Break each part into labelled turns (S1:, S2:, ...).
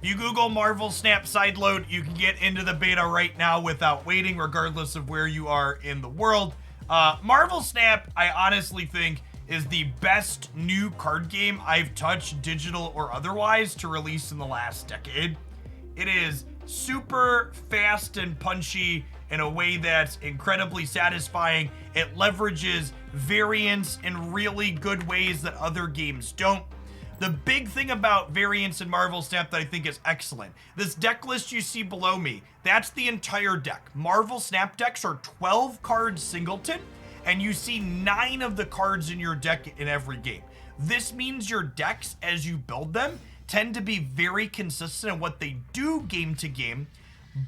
S1: If you Google Marvel Snap sideload, you can get into the beta right now without waiting, regardless of where you are in the world. Marvel Snap, I honestly think, is the best new card game I've touched, digital or otherwise, to release in the last decade. It is super fast and punchy in a way that's incredibly satisfying. It leverages variants in really good ways that other games don't. The big thing about variants in Marvel Snap that I think is excellent, this deck list you see below me, that's the entire deck. Marvel Snap decks are 12 cards singleton, and you see 9 of the cards in your deck in every game. This means your decks, as you build them, tend to be very consistent in what they do game to game,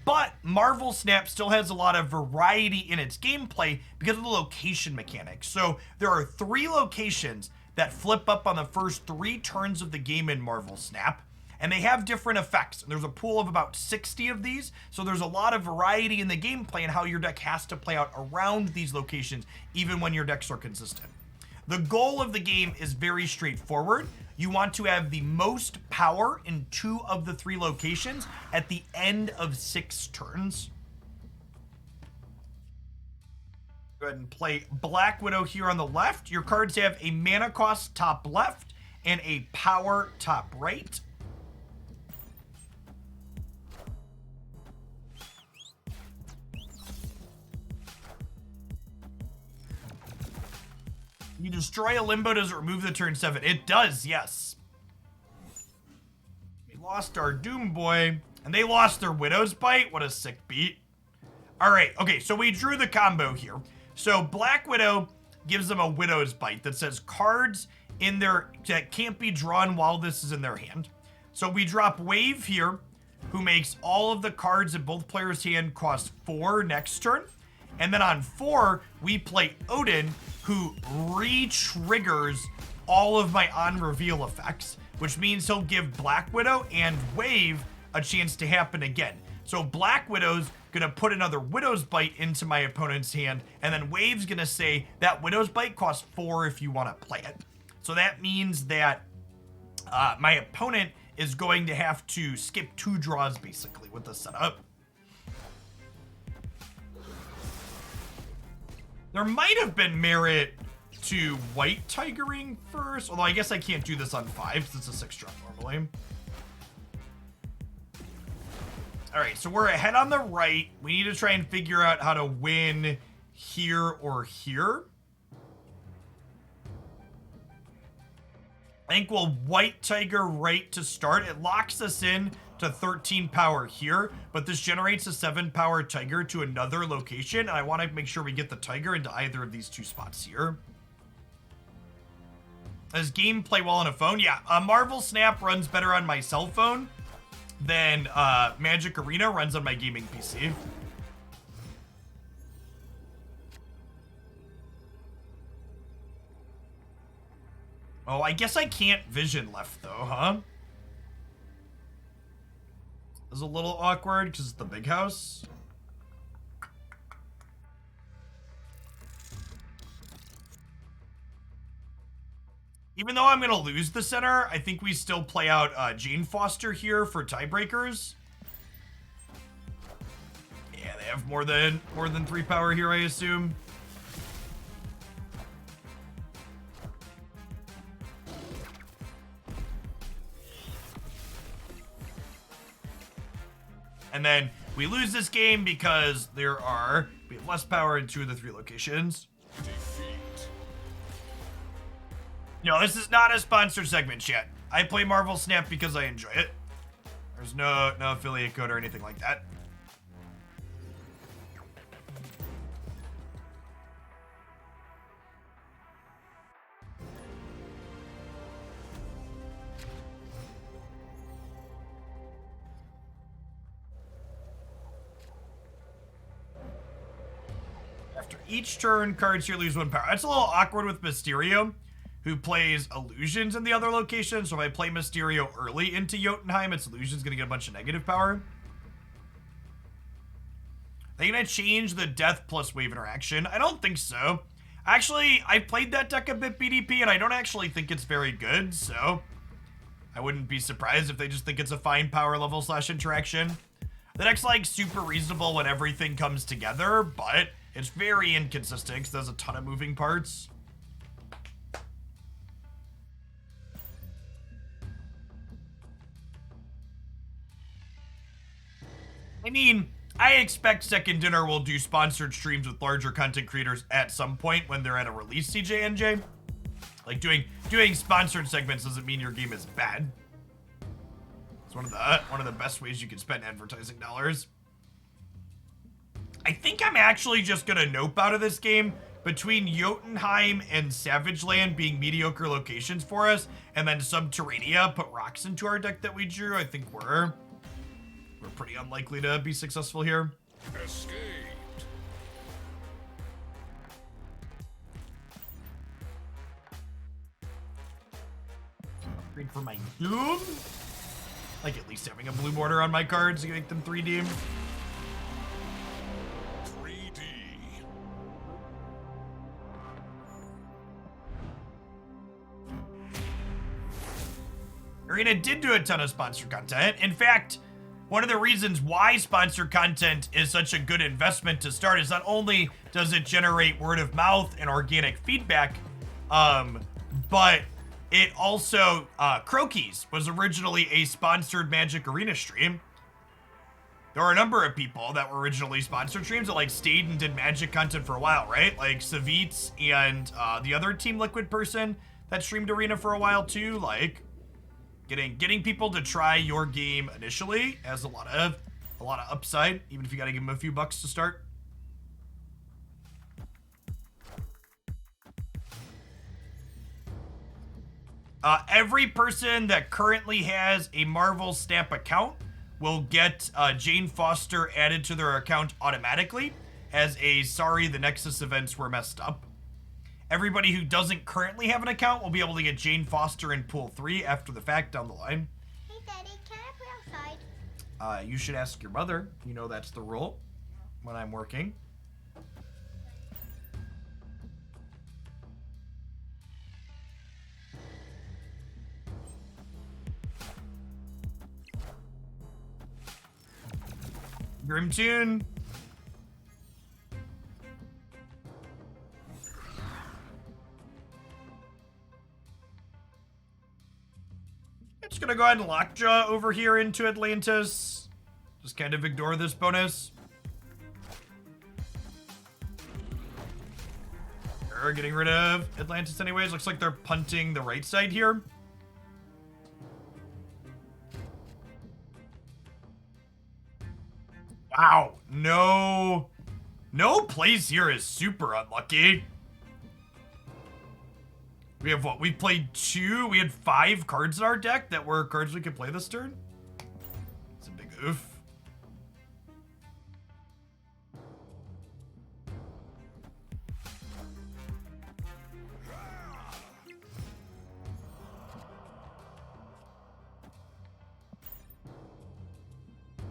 S1: but Marvel Snap still has a lot of variety in its gameplay because of the location mechanics. So there are 3 locations that flip up on the first 3 turns of the game in Marvel Snap, and they have different effects. There's a pool of about 60 of these, so there's a lot of variety in the gameplay and how your deck has to play out around these locations, even when your decks are consistent. The goal of the game is very straightforward. You want to have the most power in 2 of the 3 locations at the end of 6 turns. Go ahead and play Black Widow here on the left. Your cards have a mana cost top left and a power top right. You destroy a limbo, does it remove the turn 7? It does, yes. We lost our Doom Boy, and they lost their Widow's Bite. What a sick beat. All right, okay, so we drew the combo here. So Black Widow gives them a Widow's Bite that says cards in their that can't be drawn while this is in their hand. So we drop Wave here, who makes all of the cards in both players' hand cost 4 next turn. And then on 4, we play Odin, who re-triggers all of my on-reveal effects, which means he'll give Black Widow and Wave a chance to happen again. So Black Widow's gonna put another Widow's Bite into my opponent's hand, and then Wave's gonna say that Widow's Bite costs 4 if you wanna play it. So that means that my opponent is going to have to skip 2 draws basically with the setup. There might have been merit to white tigering first, although I guess I can't do this on 5 because it's a 6 drop normally. All right, so we're ahead on the right. We need to try and figure out how to win here or here. I think we'll white tiger right to start. It locks us in to 13 power here, but this generates a 7 power tiger to another location, and I want to make sure we get the tiger into either of these 2 spots here. Does game play well on a phone? Yeah, Marvel Snap runs better on my cell phone than Magic Arena runs on my gaming PC. Oh, I guess I can't vision left though, huh? It's a little awkward because it's the big house. Even though I'm going to lose the center, I think we still play out Jane Foster here for tiebreakers. Yeah, they have more than 3 power here, I assume. And then we lose this game because we have less power in 2 of the 3 locations. No, this is not a sponsored segment yet. I play Marvel Snap because I enjoy it. There's no affiliate code or anything like that. After each turn, cards here lose 1 power. That's a little awkward with Mysterio, who plays Illusions in the other location. So if I play Mysterio early into Jotunheim, its Illusion's gonna get a bunch of negative power. Are they gonna change the Death plus Wave interaction? I don't think so. Actually, I played that deck a bit BDP, and I don't actually think it's very good, so I wouldn't be surprised if they just think it's a fine power level / interaction. The deck's like super reasonable when everything comes together, but it's very inconsistent because there's a ton of moving parts. I mean, I expect Second Dinner will do sponsored streams with larger content creators at some point when they're at a release, CJNJ. Like doing sponsored segments doesn't mean your game is bad. It's one of the best ways you can spend advertising dollars. I think I'm actually just gonna nope out of this game. Between Jotunheim and Savage Land being mediocre locations for us, and then Subterranea put rocks into our deck that we drew, I think we're pretty unlikely to be successful here.
S2: Escaped.
S1: Read for my Doom. Like at least having a blue border on my cards to make them 3D.
S2: 3D.
S1: Arena did do a ton of sponsored content. In fact, one of the reasons why sponsored content is such a good investment to start is not only does it generate word of mouth and organic feedback, but it also, Croakies was originally a sponsored Magic Arena stream. There were a number of people that were originally sponsored streams that like stayed and did Magic content for a while, right? Like Savitz and the other Team Liquid person that streamed Arena for a while too. Like getting people to try your game initially has a lot of upside, even if you got to give them a few bucks to start. Every person that currently has a Marvel Snap account will get Jane Foster added to their account automatically as a sorry the Nexus events were messed up. Everybody who doesn't currently have an account will be able to get Jane Foster in Pool 3 after the fact down the line.
S3: Hey Daddy, can I play outside?
S1: You should ask your mother. You know that's the rule when I'm working. Grimtune. I'm just gonna go ahead and Lockjaw over here into Atlantis. Just kind of ignore this bonus. They're getting rid of Atlantis anyways. Looks like they're punting the right side here. Wow, no plays here is super unlucky. We have what? We played 2. We had 5 cards in our deck that were cards we could play this turn. It's a big oof.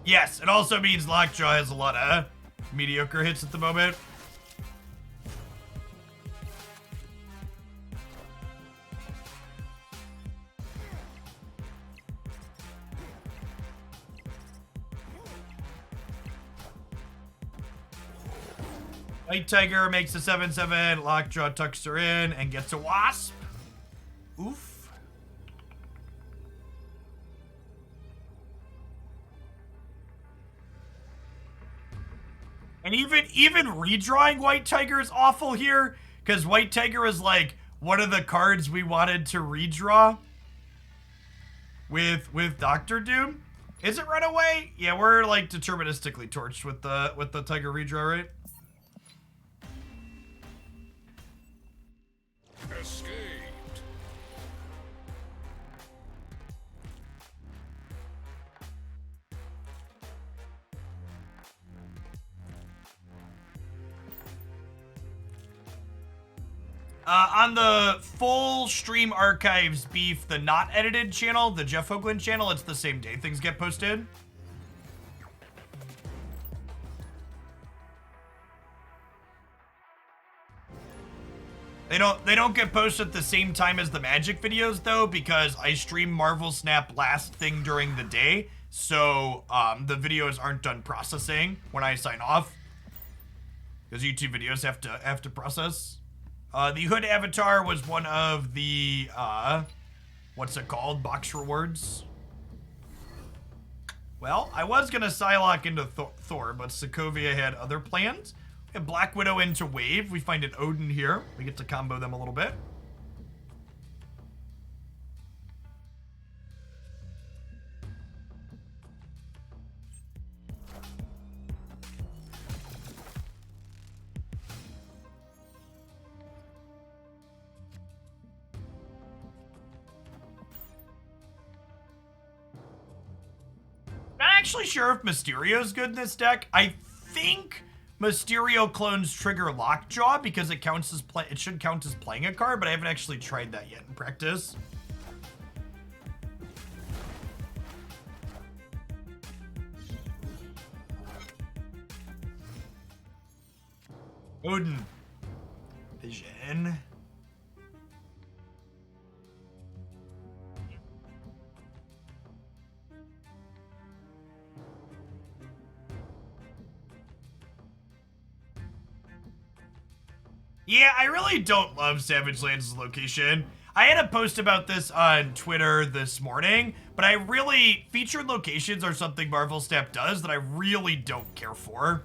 S1: Yes, it also means Lockjaw has a lot of mediocre hits at the moment. White Tiger makes a 7/7. Lockjaw tucks her in and gets a Wasp. Oof. And even redrawing White Tiger is awful here, because White Tiger was like one of the cards we wanted to redraw with Doctor Doom. Is it Runaway? Yeah, we're like deterministically torched with the Tiger redraw, right?
S2: Escaped.
S1: On the full stream archives beef, the not edited channel, the Jeff Hoagland channel, it's the same day things get posted. They don't get posted at the same time as the Magic videos though, because I stream Marvel Snap last thing during the day, so the videos aren't done processing when I sign off, because YouTube videos have to process. The Hood avatar was one of the what's it called? Box rewards. Well, I was gonna Psylocke into Thor, but Sokovia had other plans. We have Black Widow into Wave. We find an Odin here. We get to combo them a little bit. Not actually sure if Mysterio's good in this deck. I think Mysterio clones trigger Lockjaw because it counts as it should count as playing a card, but I haven't actually tried that yet in practice. Odin. Vision. Yeah, I really don't love Savage Lands' location. I had a post about this on Twitter this morning, but I really, featured locations are something Marvel Snap does that I really don't care for.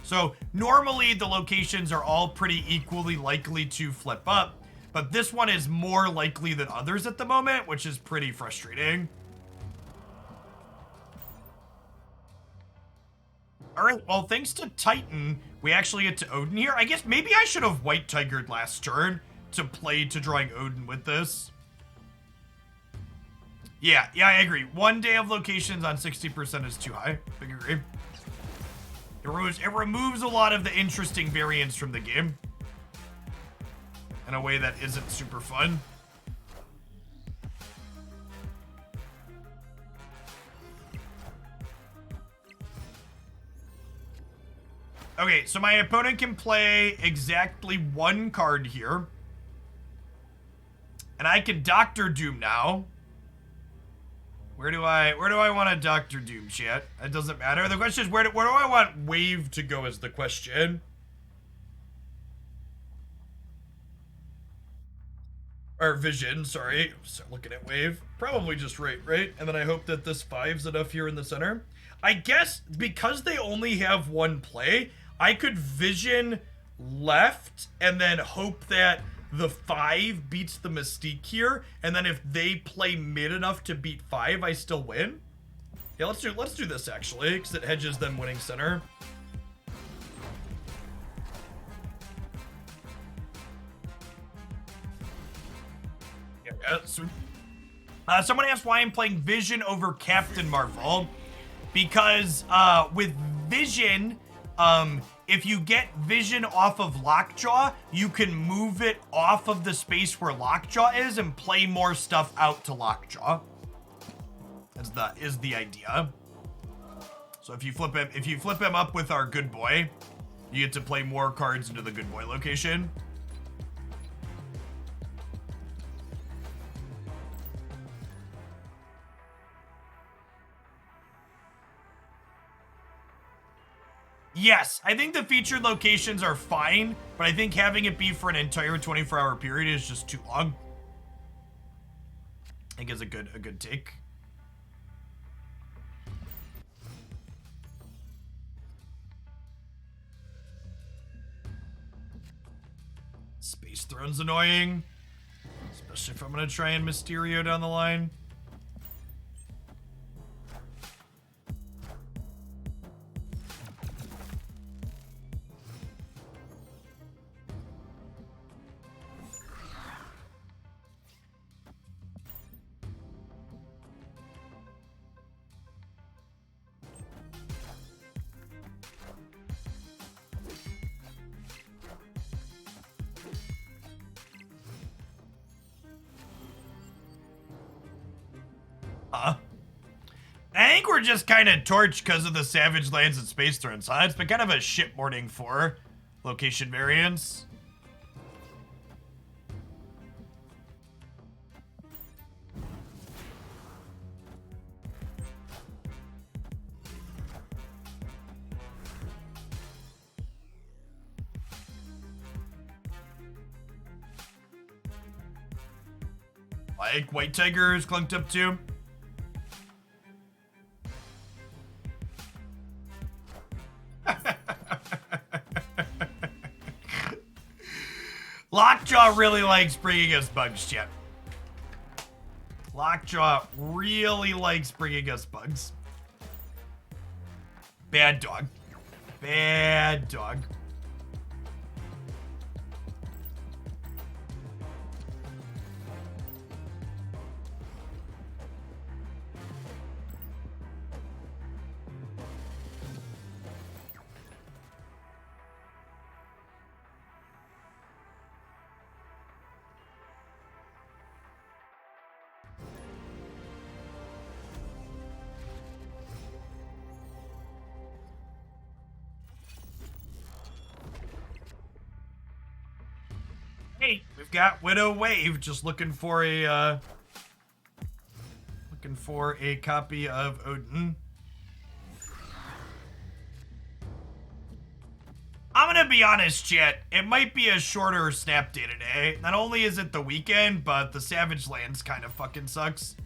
S1: So normally the locations are all pretty equally likely to flip up, but this one is more likely than others at the moment, which is pretty frustrating. All right, well, thanks to Titan, we actually get to Odin here. I guess maybe I should have White Tigered last turn to play to drawing Odin with this. Yeah, I agree. 1 day of locations on 60% is too high. I agree. It removes a lot of the interesting variants from the game in a way that isn't super fun. Okay, so my opponent can play exactly one card here. And I can Doctor Doom now. Where do I want to Doctor Doom, chat? It doesn't matter. The question is, where do I want Wave to go is the question. Or Vision, sorry. Start looking at Wave. Probably just right? And then I hope that this 5's enough here in the center. I guess because they only have one play, I could Vision left and then hope that the 5 beats the Mystique here, and then if they play mid enough to beat 5, I still win. Yeah, let's do this actually, because it hedges them winning center. Yeah, sweet. Someone asked why I'm playing Vision over Captain Marvel. Because with Vision, if you get Vision off of Lockjaw, you can move it off of the space where Lockjaw is and play more stuff out to Lockjaw. Is the idea. So if you flip him up with our good boy, you get to play more cards into the good boy location. Yes, I think the featured locations are fine, but I think having it be for an entire 24-hour period is just too long. I think is a good take. Space Throne's annoying, especially if I'm gonna try and Mysterio down the line. I think we're just kind of torched because of the Savage Lands and Space Thrones, huh? It's been kind of a shit morning for location variants. Like White Tiger is clunked up too. Lockjaw really likes bringing us bugs, chat. Lockjaw really likes bringing us bugs. Bad dog. Bad dog. Hey, we've got Widow Wave just looking for a copy of Odin. I'm gonna be honest, chat. It might be a shorter snap day today. Not only is it the weekend, but the Savage Lands kind of fucking sucks.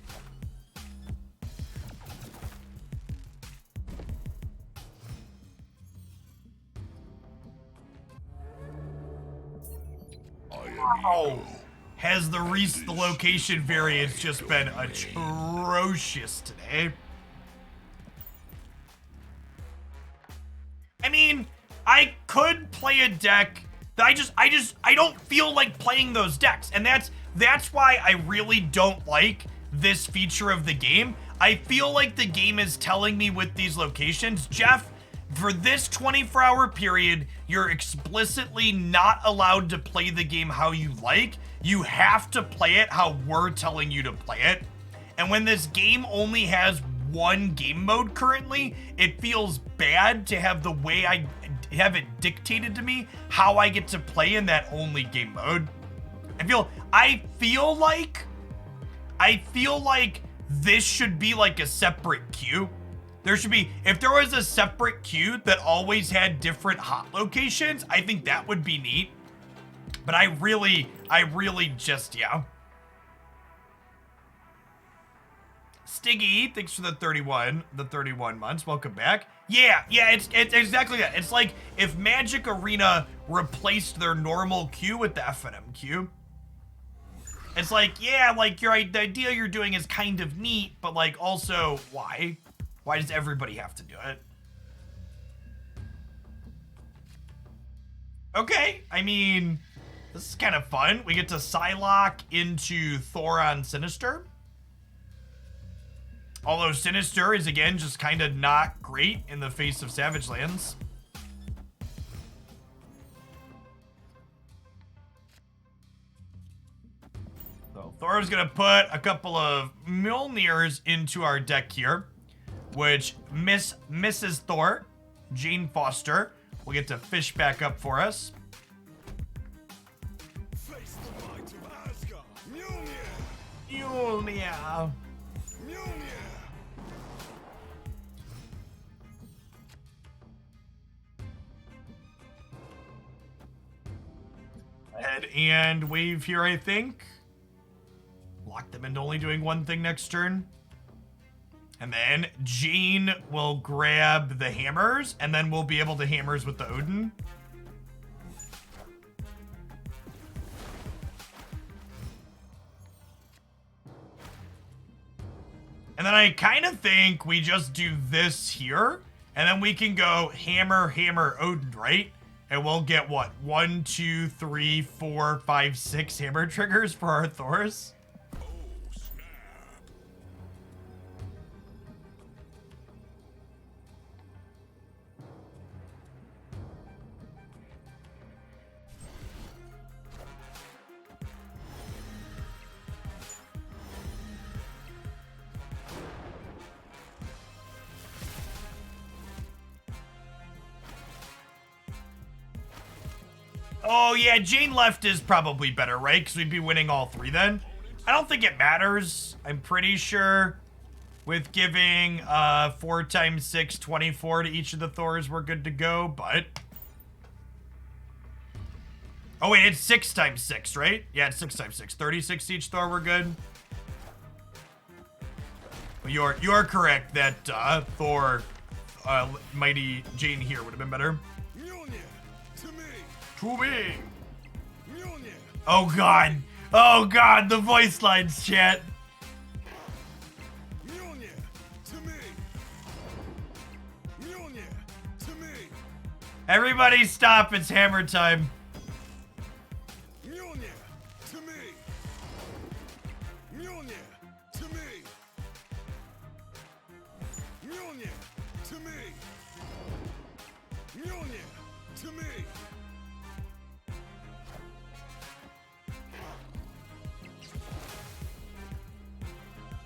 S1: Wow. Has the location variance just been atrocious today? I mean, I could play a deck. I don't feel like playing those decks, and that's why I really don't like this feature of the game. I feel like the game is telling me with these locations, Jeff, for this 24-hour period, you're explicitly not allowed to play the game how you like. You have to play it how we're telling you to play it. And when this game only has one game mode currently, it feels bad to have the way I have it dictated to me how I get to play in that only game mode. I feel like this should be like a separate queue. There should be, if there was a separate queue that always had different hot locations, I think that would be neat. But I really just, yeah. Stiggy, thanks for the 31 months. Welcome back. Yeah, it's exactly that. It's like if Magic Arena replaced their normal queue with the FNM queue. It's like, yeah, like the idea you're doing is kind of neat, but like also, why? Why does everybody have to do it? Okay, I mean, this is kind of fun. We get to Psylocke into Thoron Sinister. Although Sinister is, again, just kind of not great in the face of Savage Lands. So Thor's going to put a couple of Mjolnirs into our deck here, which Mrs. Thor, Jane Foster, will get to fish back up for us.
S2: Face the might of Asgard.
S1: Mjolnir. Head and wave here, I think. Lock them into only doing one thing next turn. And then Jane will grab the hammers, and then we'll be able to hammers with the Odin. And then I kind of think we just do this here, and then we can go hammer, hammer, Odin, right? And we'll get what? 1, 2, 3, 4, 5, 6 hammer triggers for our Thors. Oh, yeah, Jane left is probably better, right? Because we'd be winning all three then. I don't think it matters. I'm pretty sure with giving 4 times 6, 24 to each of the Thors, we're good to go, but... Oh, wait, it's 6 times 6, right? Yeah, it's 6 times 6. 36 to each Thor, we're good. You're correct that Thor, Mighty Jane here would have been better.
S2: Mjolnir, to me.
S1: To me.
S2: Mjolnir,
S1: Oh god. Oh god, the voice lines, chat.
S2: Mjolnir, to me. Mjolnir, to me.
S1: Everybody stop, it's hammer time.
S2: Mjolnir, to me. Mjolnir, to me. Mjolnir, to me. Mjolnir, to me.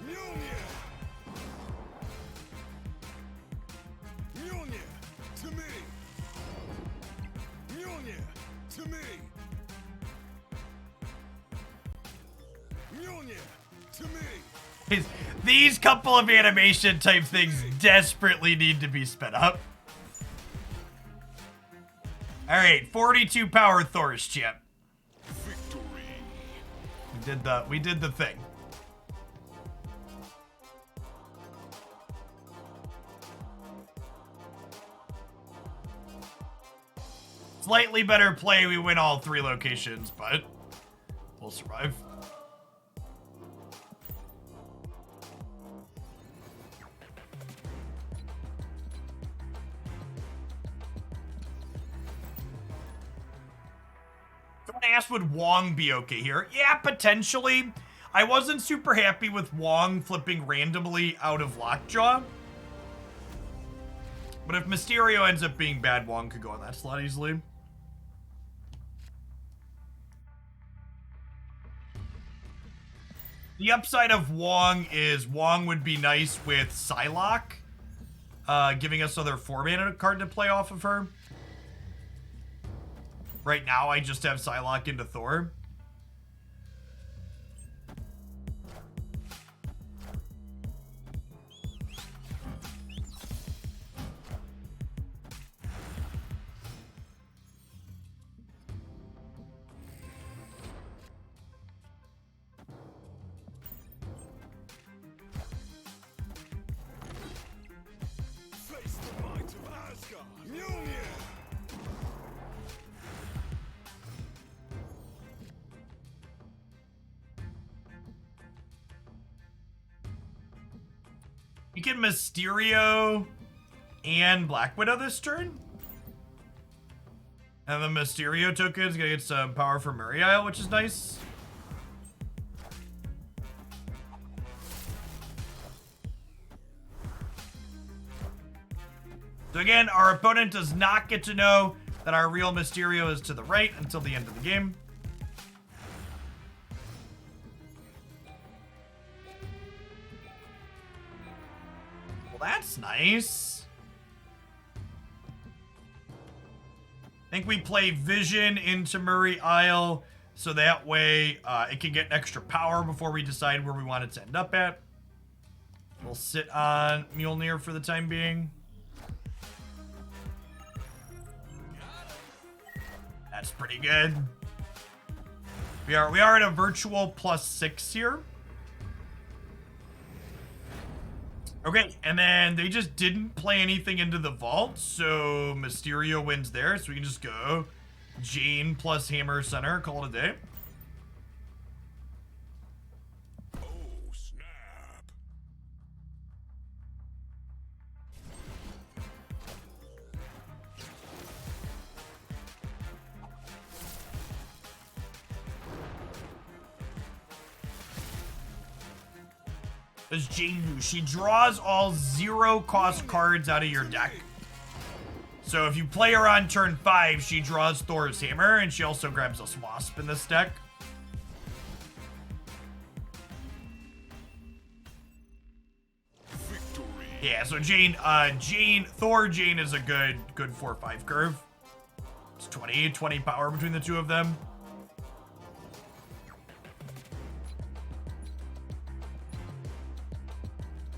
S2: Mjolnir. Mjolnir, to me. Mjolnir, to me. Mjolnir, to me.
S1: These couple of animation type things desperately need to be sped up. All right, 42 power Thor's chip.
S2: Victory.
S1: We did the thing. Slightly better play, we win all 3 locations, but we'll survive. Someone asked, would Wong be okay here? Yeah, potentially. I wasn't super happy with Wong flipping randomly out of Lockjaw. But if Mysterio ends up being bad, Wong could go on that slot easily. The upside of Wong is Wong would be nice with Psylocke, giving us another 4-mana card to play off of her. Right now, I just have Psylocke into Thor.
S2: Face the might of Asgard. Mjolnir.
S1: You can Mysterio and Black Widow this turn. And the Mysterio token is gonna get some power from Muriel, which is nice. So again, our opponent does not get to know that our real Mysterio is to the right until the end of the game. Well, that's nice. I think we play Vision into Murray Isle, so that way it can get extra power before we decide where we want it to end up at. We'll sit on Mjolnir for the time being. That's pretty good. We are at a virtual +6 here. Okay, and then they just didn't play anything into the vault, so Mysterio wins there, so we can just go Jane plus Hammer Center, call it a day.
S2: Oh, snap.
S1: Does Jane do? She draws all 0-cost cards out of your deck. So if you play her on turn 5, she draws Thor's Hammer, and she also grabs a Wasp in this deck.
S2: Victory.
S1: Yeah, so Thor Jane is a good 4-5 curve. It's 20 power between the two of them.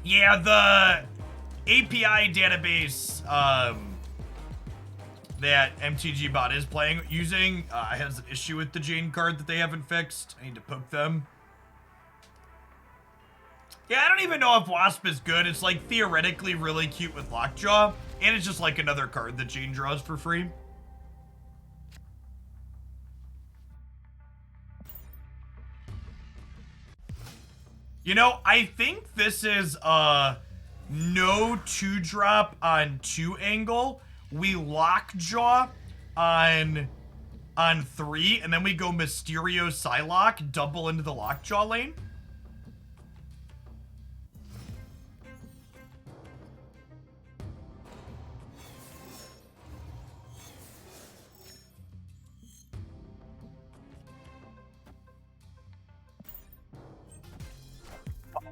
S1: Yeah, the API database that MTG Bot is using has an issue with the Jane card that they haven't fixed. I need to poke them. Yeah, I don't even know if Wasp is good. It's like theoretically really cute with Lockjaw, and it's just like another card that Jane draws for free. You know, I think this is no 2-drop on 2 angle. We Lockjaw on 3, and then we go Mysterio Psylocke, double into the Lockjaw lane.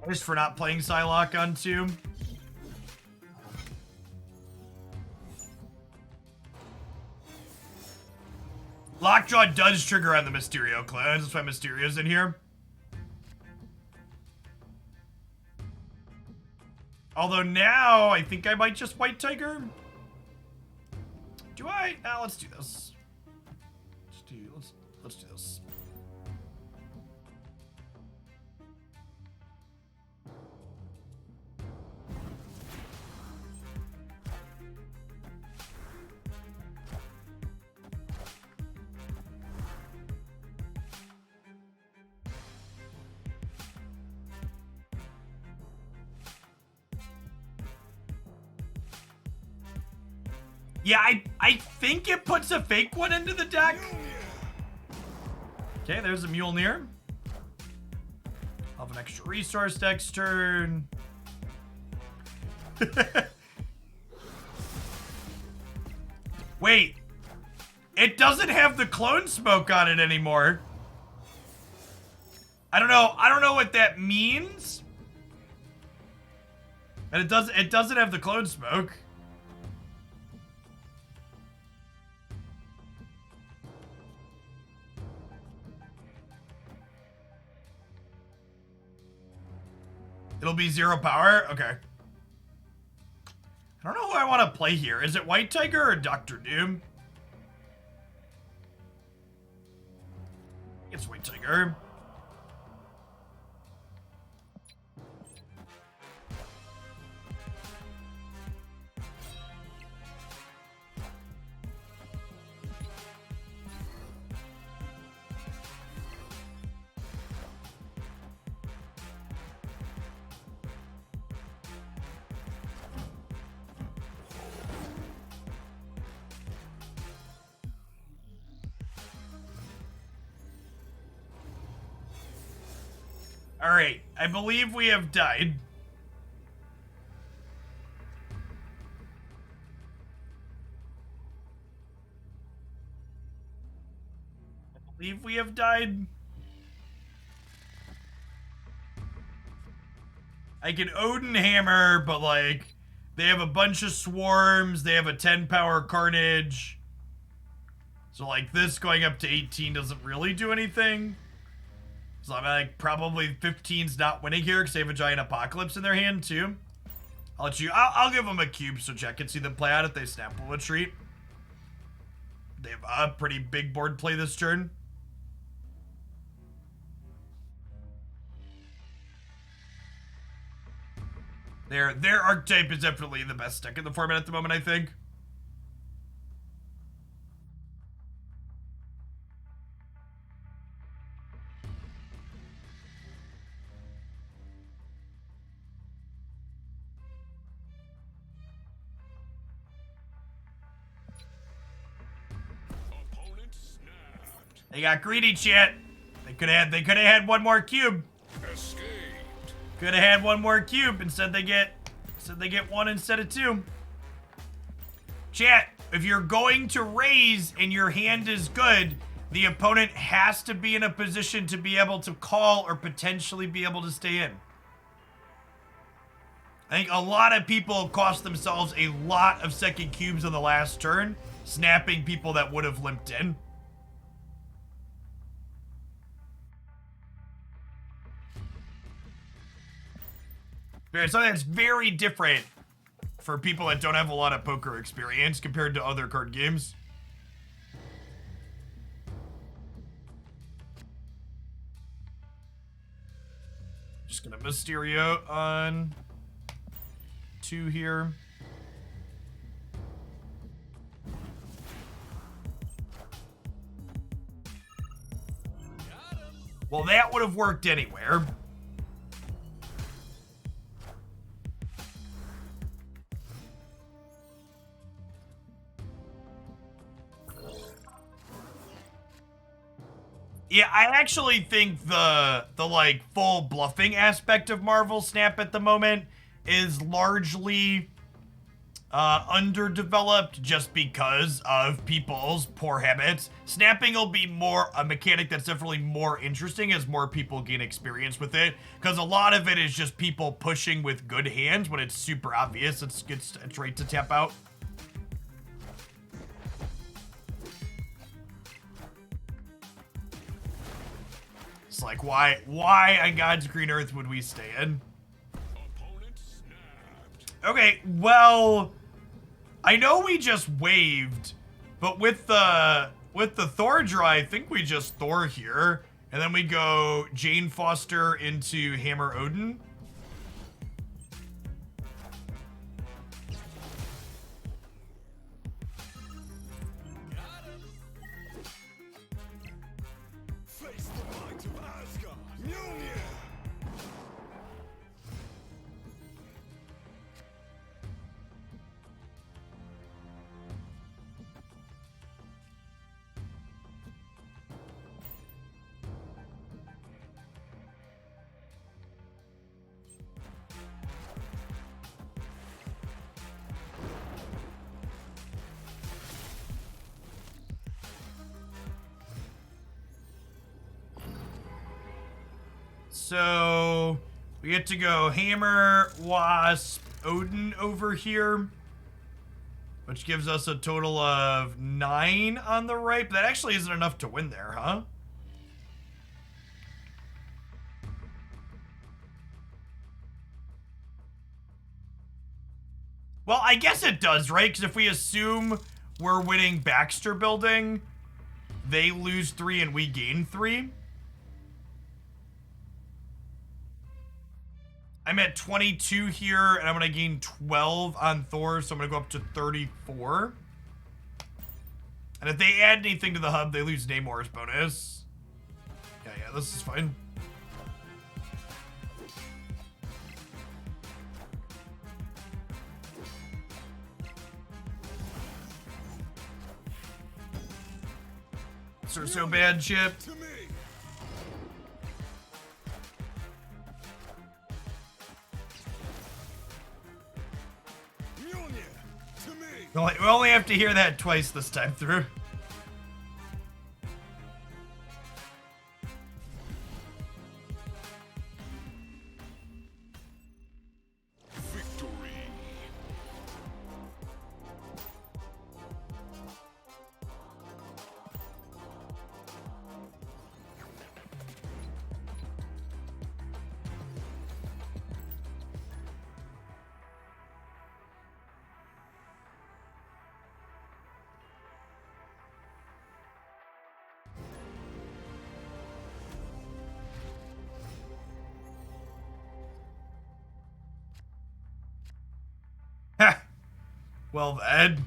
S1: Just for not playing Psylocke on 2. Lockjaw does trigger on the Mysterio cleanse. That's why Mysterio's in here. Although now, I think I might just White Tiger. Do I? Now let's do this. Let's do this. Yeah, I think it puts a fake one into the deck. Okay, there's a Mjolnir. I'll have an extra resource next turn. Wait. It doesn't have the clone smoke on it anymore. I don't know what that means. And it doesn't have the clone smoke. It'll be 0 power? Okay. I don't know who I want to play here. Is it White Tiger or Dr. Doom? It's White Tiger. All right, I believe we have died. I can Odin Hammer, but like, they have a bunch of swarms, they have a 10 power Carnage. So like this going up to 18 doesn't really do anything. So I'm like, probably 15's not winning here because they have a giant Apocalypse in their hand too. I'll give them a cube so check and see them play out if they snap a retreat. They have a pretty big board play this turn. Their archetype is definitely the best deck in the format at the moment, I think. They got greedy, chat. They could have had one more cube.
S2: Escaped.
S1: Could have had one more cube. Instead they get one instead of 2. Chat, if you're going to raise and your hand is good, the opponent has to be in a position to be able to call or potentially be able to stay in. I think a lot of people cost themselves a lot of second cubes on the last turn, snapping people that would have limped in. So that's very different for people that don't have a lot of poker experience compared to other card games. just gonna Mysterio on 2 here. Well, that would have worked anywhere. Yeah, I actually think the like full bluffing aspect of Marvel Snap at the moment is largely underdeveloped just because of people's poor habits. Snapping will be more a mechanic that's definitely more interesting as more people gain experience with it, because a lot of it is just people pushing with good hands when it's super obvious it's right to tap out. It's like, why on God's green earth would we stay in? Okay, well, I know we just waved, but with the Thor draw, I think we just Thor here, and then we go Jane Foster into Hammer Odin.
S2: Face the might of Asgard. Mjolnir.
S1: So we get to go Hammer, Wasp, Odin over here, which gives us a total of 9 on the right. But that actually isn't enough to win there, huh? Well, I guess it does, right? Because if we assume we're winning Baxter building, they lose 3 and we gain 3. I'm at 22 here, and I'm going to gain 12 on Thor, so I'm going to go up to 34. And if they add anything to the hub, they lose Namor's bonus. Yeah, this is fine. So bad, Chip.
S2: To me. Mjolnir. To me.
S1: We only have to hear that twice this time through.
S2: Victory.
S1: Well then.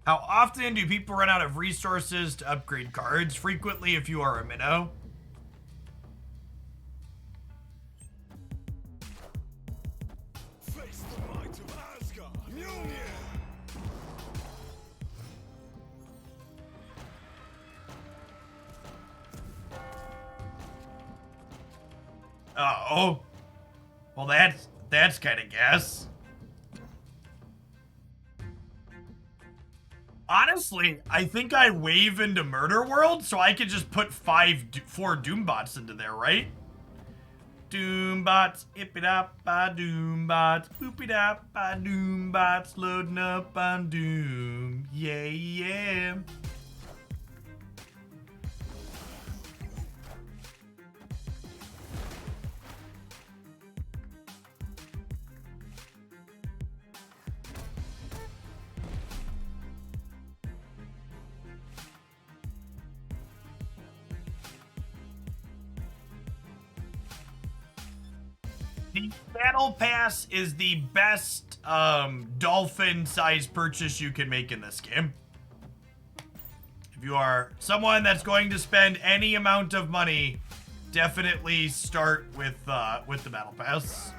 S1: How often do people run out of resources to upgrade cards? Frequently if you are a minnow.
S2: Face the might of Asgard. Mjolnir.
S1: Oh. Well, that's kind of gas. Honestly, I think I wave into Murder World, so I could just put 4 Doombots into there, right? Doombots, ip-it-up-ba Doombots, boop-it-up-ba Doombots, loading up on Doom. Yeah. The Battle Pass is the best dolphin-sized purchase you can make in this game. If you are someone that's going to spend any amount of money, definitely start with the Battle Pass.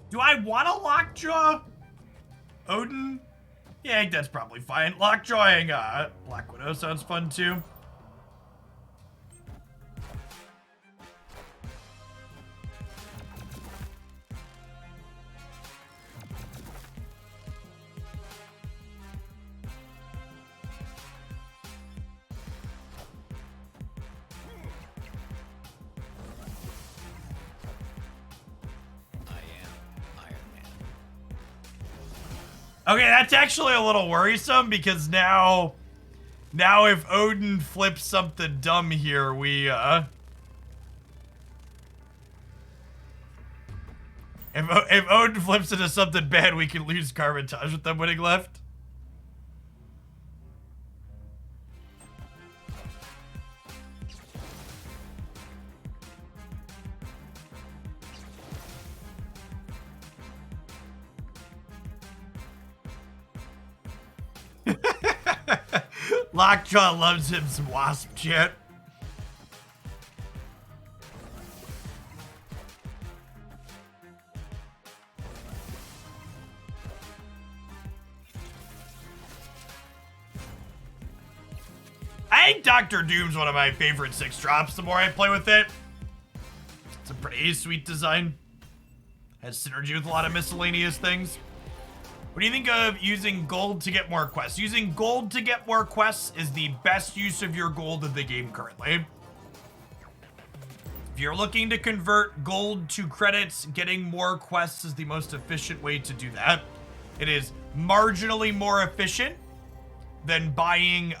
S1: Do I want a Lockjaw? Odin? Yeah, I think that's probably fine. Lockjawing Black Widow sounds fun too. Okay, that's actually a little worrisome because now if Odin flips something dumb here, if Odin flips into something bad, we can lose Carmitage with them winning left. Lockjaw loves him some Wasp chat. I think Dr. Doom's one of my favorite 6 drops the more I play with it. It's a pretty sweet design. Has synergy with a lot of miscellaneous things. What do you think of using gold to get more quests? Using gold to get more quests is the best use of your gold in the game currently. If you're looking to convert gold to credits, getting more quests is the most efficient way to do that. It is marginally more efficient than buying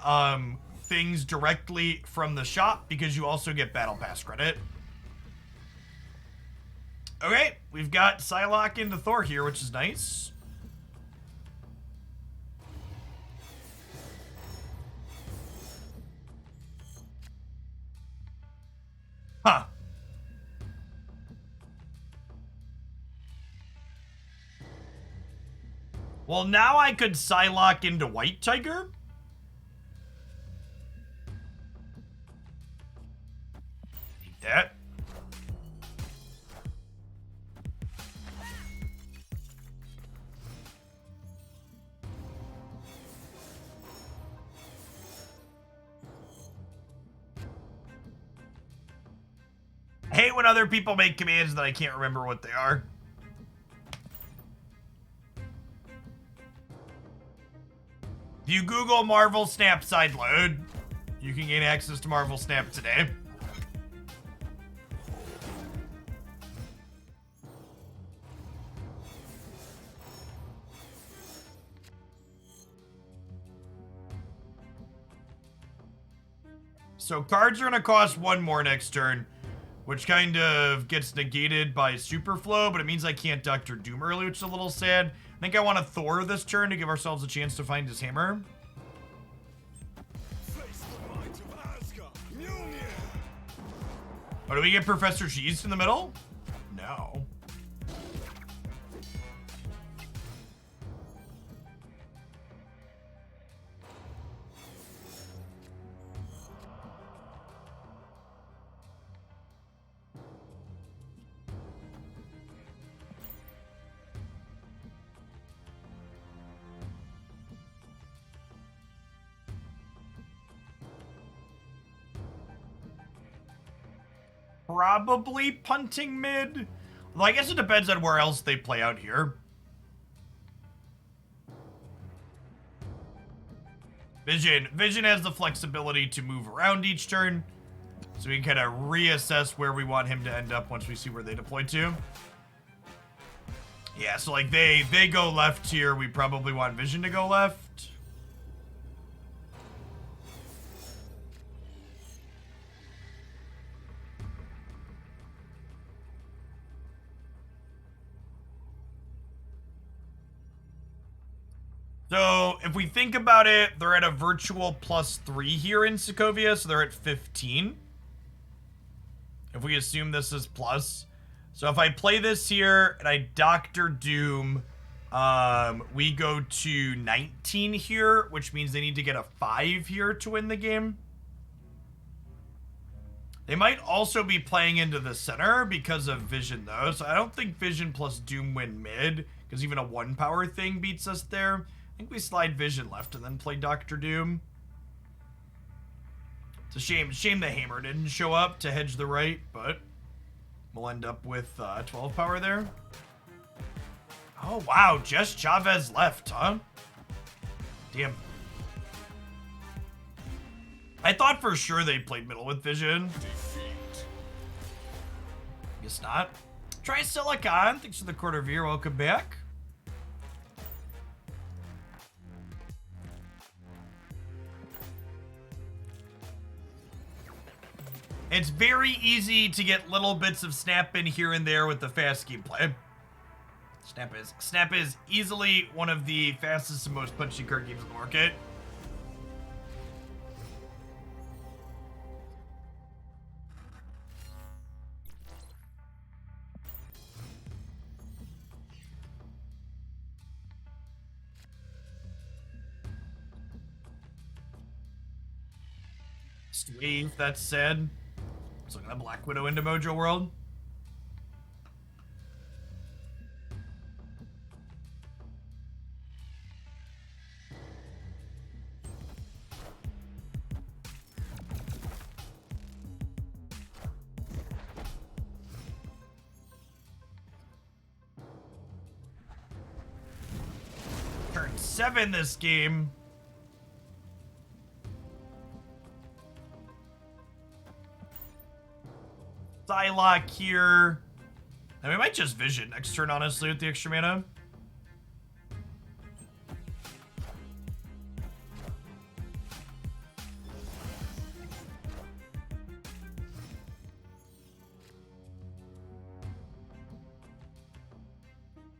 S1: things directly from the shop because you also get Battle Pass credit. Okay, we've got Psylocke into Thor here, which is nice. Huh. Well, now I could Psylocke into White Tiger. Take that. I hate when other people make commands that I can't remember what they are. If you Google Marvel Snap sideload, you can gain access to Marvel Snap today. So cards are gonna cost 1 more next turn, which kind of gets negated by Superflow, but it means I can't Dr. Doom early, which is a little sad. I think I want to Thor this turn to give ourselves a chance to find his hammer.
S2: Face the might of Asgard. Mjolnir.
S1: Oh, do we get Professor Cheese in the middle? No. Probably punting mid. Well, I guess it depends on where else they play out here. Vision has the flexibility to move around each turn, so we can kind of reassess where we want him to end up once we see where they deploy to. Yeah, so like they go left here. We probably want vision to go left. So if we think about it, they're at a virtual +3 here in Sokovia, so they're at 15. If we assume this is plus. So if I play this here and I Doctor Doom, we go to 19 here, which means they need to get a 5 here to win the game. They might also be playing into the center because of Vision, though. So I don't think Vision plus Doom win mid, because even a 1 power thing beats us there. I think we slide Vision left and then play Doctor Doom. It's a shame the Hammer didn't show up to hedge the right, but we'll end up with 12 power there. Oh, wow. Just Chavez left, huh? Damn. I thought for sure they played middle with Vision.
S2: Defeat.
S1: Guess not. Try Silicon. Thanks for the quarter year. Welcome back. It's very easy to get little bits of snap in here and there with the fast gameplay. Snap is easily one of the fastest and most punchy card games in the market. Wave, that said. Let's look at the Black Widow into Mojo World. Turn 7 this game. Psylocke here. And we might just Vision next turn, honestly, with the extra mana.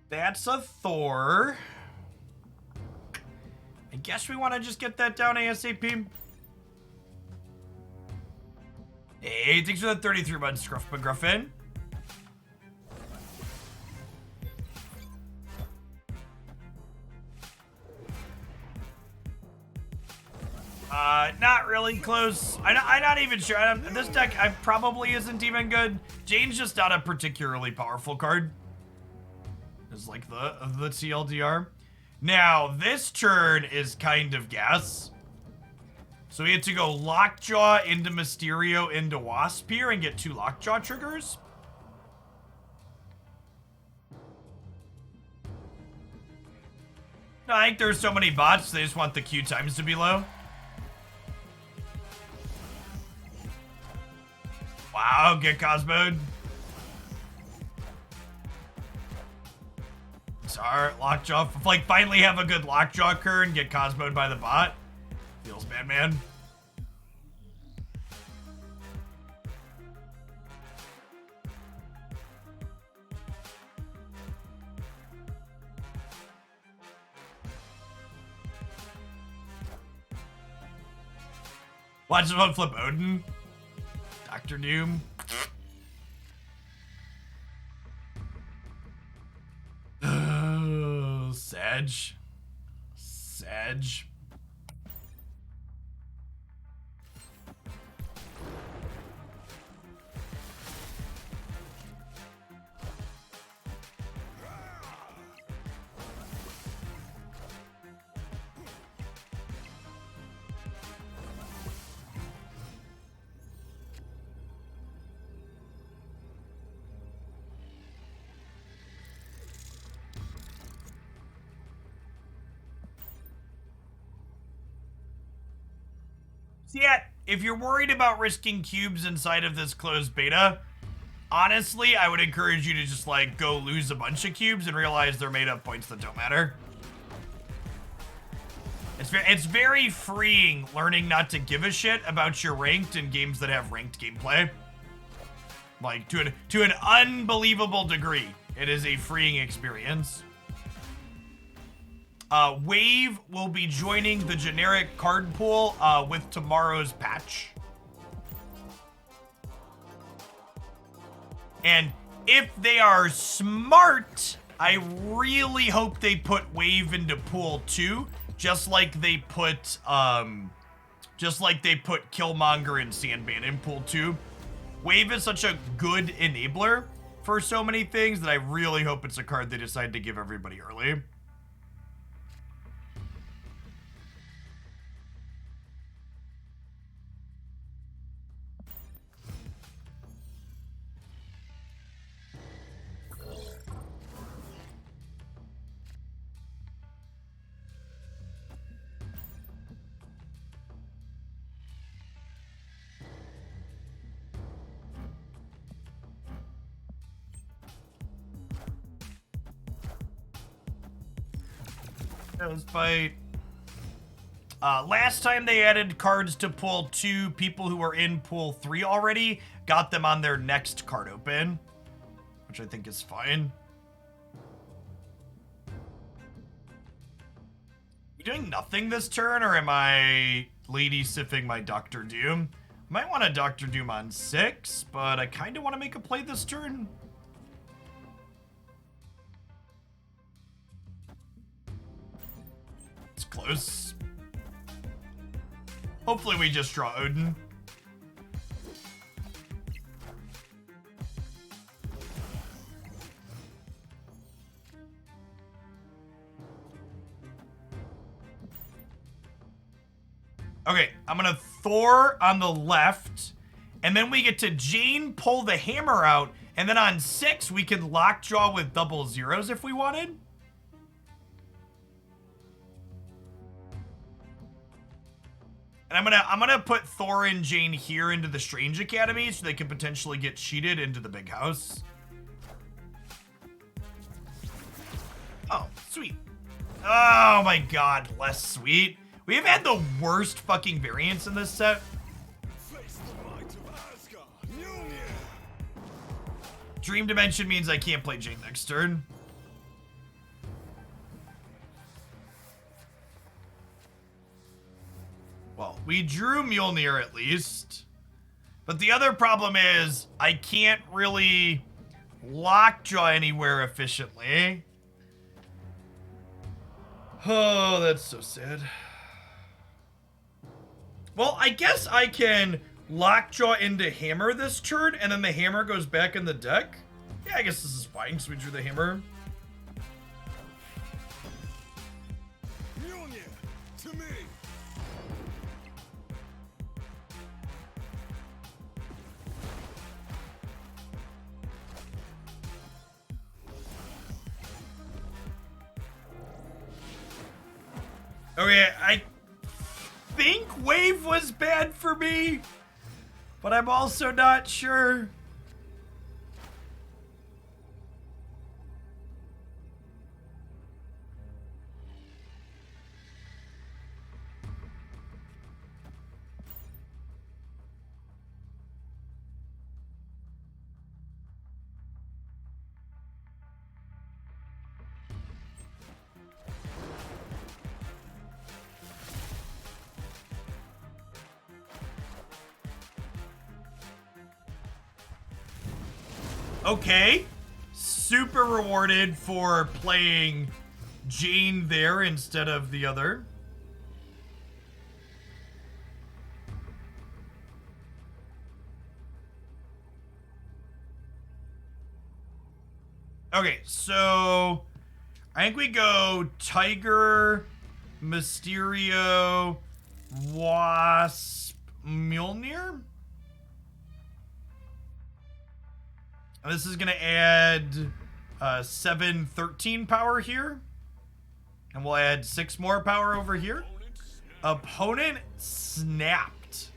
S1: That's a Thor. I guess we want to just get that down ASAP. Hey, thanks for that 33 months, Scruff McGruffin. Not really close. I'm not even sure. This deck probably isn't even good. Jane's just not a particularly powerful card. It's like the TLDR. Now, this turn is kind of gas. So we had to go Lockjaw into Mysterio into Wasp here and get 2 Lockjaw triggers. No, I think there's so many bots, they just want the Q times to be low. Wow, get Cosmoed. Sorry, Lockjaw. Like, finally have a good Lockjaw turn, get Cosmoed by the bot. Feels bad, man. Watch someone flip Odin. Dr. Doom. Sedge. Sedge. So yeah, if you're worried about risking cubes inside of this closed beta, honestly, I would encourage you to just, like, go lose a bunch of cubes and realize they're made up points that don't matter. It's very freeing learning not to give a shit about your ranked in games that have ranked gameplay. Like, to an unbelievable degree. It is a freeing experience. Wave will be joining the generic card pool with tomorrow's patch. And if they are smart, I really hope they put Wave into pool 2, just like they put Killmonger and Sandman in pool 2. Wave is such a good enabler for so many things that I really hope it's a card they decide to give everybody early. Let's fight. Last time they added cards to pool 2, people who were in pool 3 already got them on their next card open, which I think is fine. You doing nothing this turn, or am I lady siffing my Dr. Doom? Might want a Dr. Doom on 6, but I kind of want to make a play this turn. It's close. Hopefully we just draw Odin. Okay, I'm gonna Thor on the left, and then we get to Jane pull the hammer out, and then on 6 we can Lockjaw with double zeros if we wanted. And I'm gonna put Thor and Jane here into the Strange Academy so they can potentially get cheated into the big house. Oh, sweet. Oh my god, less sweet. We have had the worst fucking variants in this set. Dream Dimension means I can't play Jane next turn. Well, we drew Mjolnir at least. But the other problem is I can't really Lockjaw anywhere efficiently. Oh, that's so sad. Well, I guess I can Lockjaw into Hammer this turn, and then the Hammer goes back in the deck. Yeah, I guess this is fine, because we drew the Hammer.
S2: Mjolnir, to me.
S1: Okay, I think Wave was bad for me, but I'm also not sure. Okay, super rewarded for playing Jane there instead of the other. Okay, so I think we go Tiger, Mysterio, Wasp, Mjolnir. This is gonna add 713 power here. And we'll add 6 more power over here. Opponent snapped.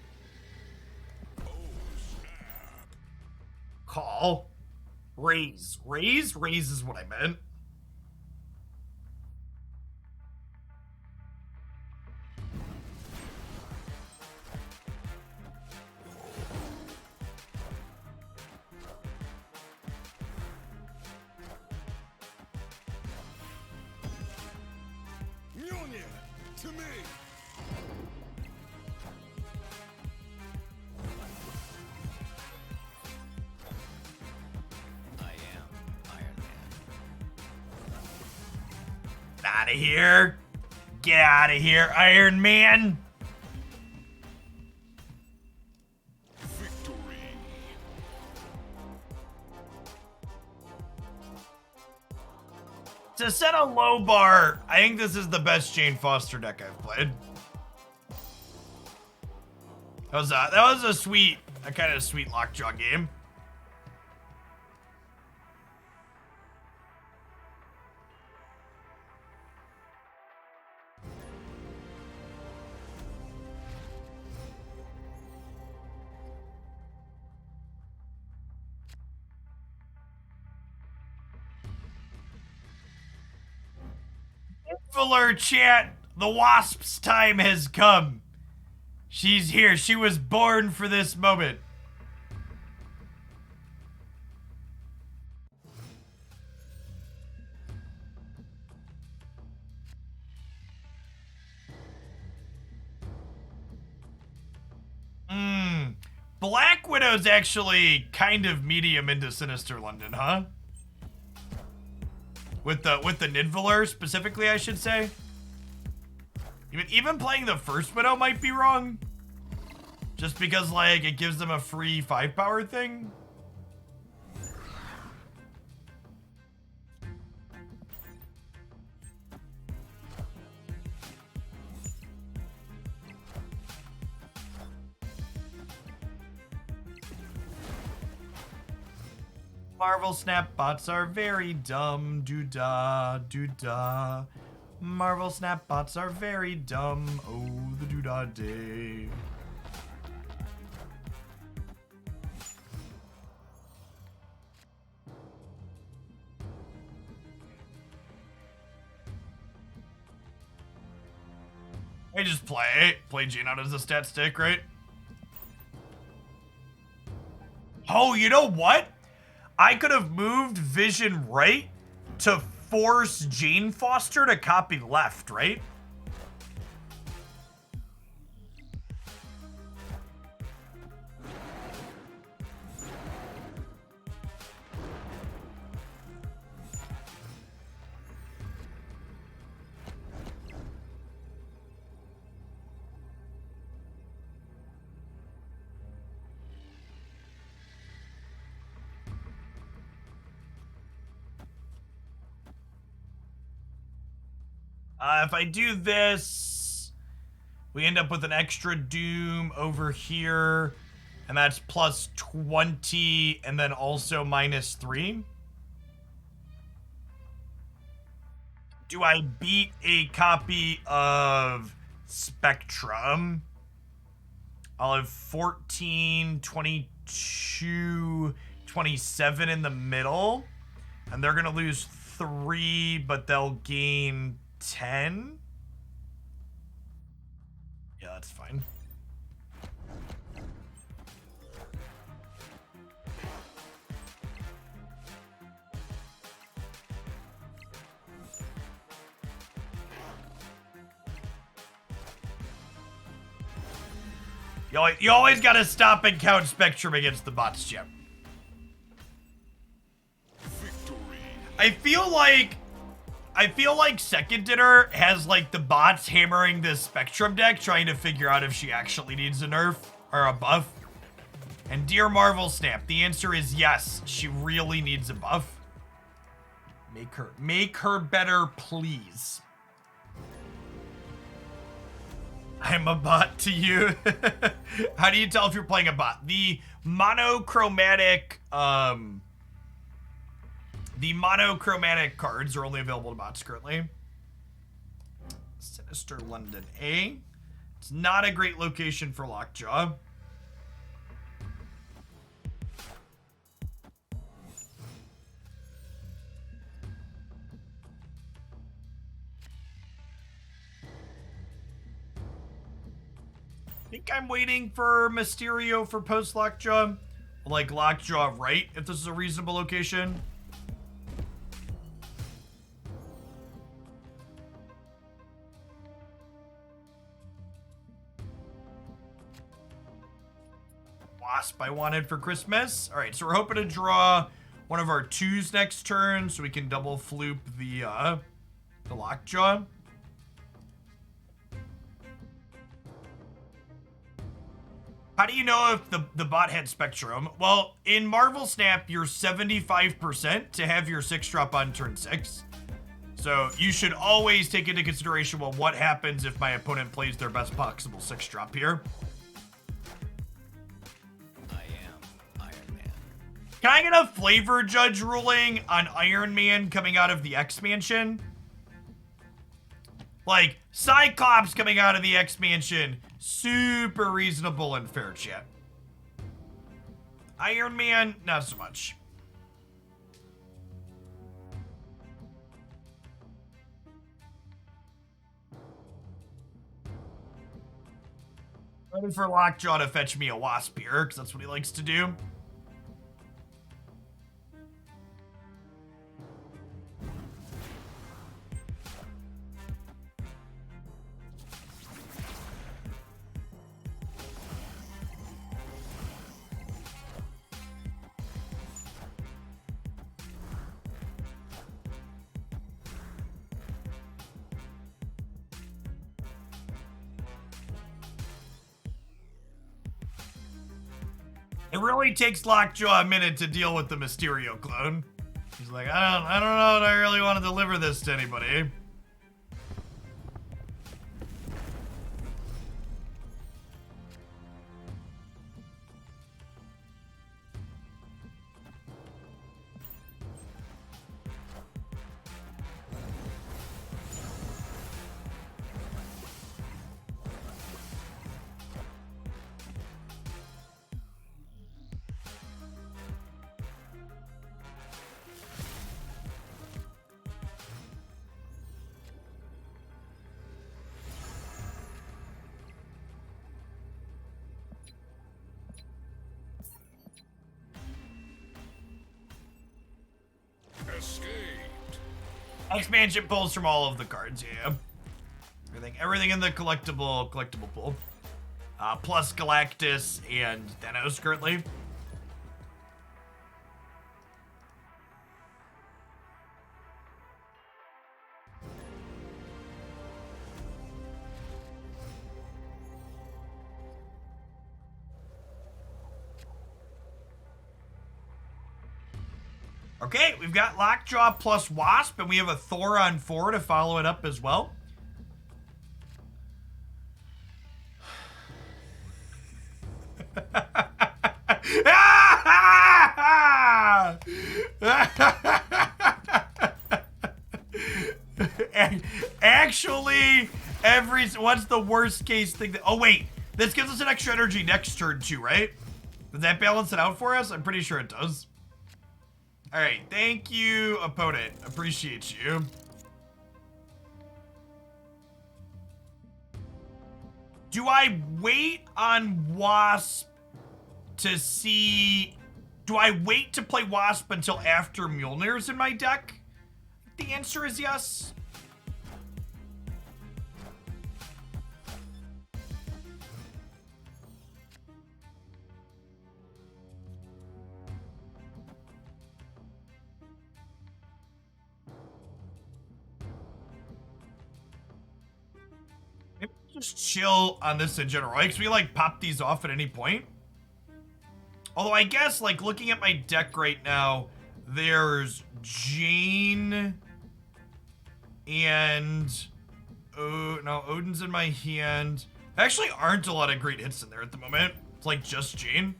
S1: call. Raise. Raise? Raise is what I meant.
S2: Mjolnir, to me.
S1: Out of here. Get out of here, Iron Man.
S2: Victory.
S1: To set a low bar, I think this is the best Jane Foster deck I've played. That was a kind of sweet Lockjaw game. Fuller chat, the Wasp's time has come. She's here. She was born for this moment. Black Widow's actually kind of medium into Sinister London, huh? With the Nidvaler specifically, I should say. Even playing the first Widow might be wrong. Just because, like, it gives them a free 5-power thing. Marvel Snap bots are very dumb. Doo-da, doo-da. Marvel Snap bots are very dumb. Oh, the doo-da day. I just play Jane out as a stat stick, right? Oh, you know what? I could have moved Vision right to force Jane Foster to copy left, right? If I do this, we end up with an extra Doom over here, and that's plus 20, and then also minus 3. Do I beat a copy of Spectrum? I'll have 14, 22, 27 in the middle, and they're going to lose 3, but they'll gain 10? Yeah, that's fine. You always gotta stop and count Spectrum against the bots, Jim.
S2: Victory.
S1: I feel like Second Dinner has, like, the bots hammering this Spectrum deck, trying to figure out if she actually needs a nerf or a buff. And dear Marvel Snap, the answer is yes, she really needs a buff. Make her better, please. I'm a bot to you. How do you tell if you're playing a bot? The monochromatic cards are only available to bots currently. Sinister London A. It's not a great location for Lockjaw. think I'm waiting for Mysterio for post Lockjaw. Like Lockjaw right, if this is a reasonable location. Wasp I wanted for Christmas. All right, so we're hoping to draw one of our 2s next turn so we can double floop the Lockjaw. How do you know if the bot had Spectrum? Well, in Marvel Snap, you're 75% to have your 6-drop on turn 6. So you should always take into consideration, well, what happens if my opponent plays their best possible 6-drop here?
S2: I am Iron Man.
S1: Can I get a flavor judge ruling on Iron Man coming out of the X-Mansion? Like, Cyclops coming out of the X-Mansion, super reasonable and fair, chat. Iron Man, not so much. Ready for Lockjaw to fetch me a Wasp here, because that's what he likes to do. It really takes Lockjaw a minute to deal with the Mysterio clone. He's like, I don't know if I really want to deliver this to anybody.
S2: Escaped.
S1: Expansion pulls from all of the cards, yeah. Everything in the collectible pool. Plus Galactus and Thanos currently. Okay, we've got Lockjaw plus Wasp, and we have a Thor on 4 to follow it up as well. Actually, what's the worst case thing that, oh wait, this gives us an extra energy next turn too, right? Does that balance it out for us? I'm pretty sure it does. All right, thank you, opponent. Appreciate you. Do I wait on Wasp to see... Do I wait to play Wasp until after Mjolnir's in my deck? The answer is yes. Just chill on this in general, right? Because we like pop these off at any point. Although I guess like looking at my deck right now, there's Jane and oh no, Odin's in my hand. Actually aren't a lot of great hits in there at the moment. It's like just Jane.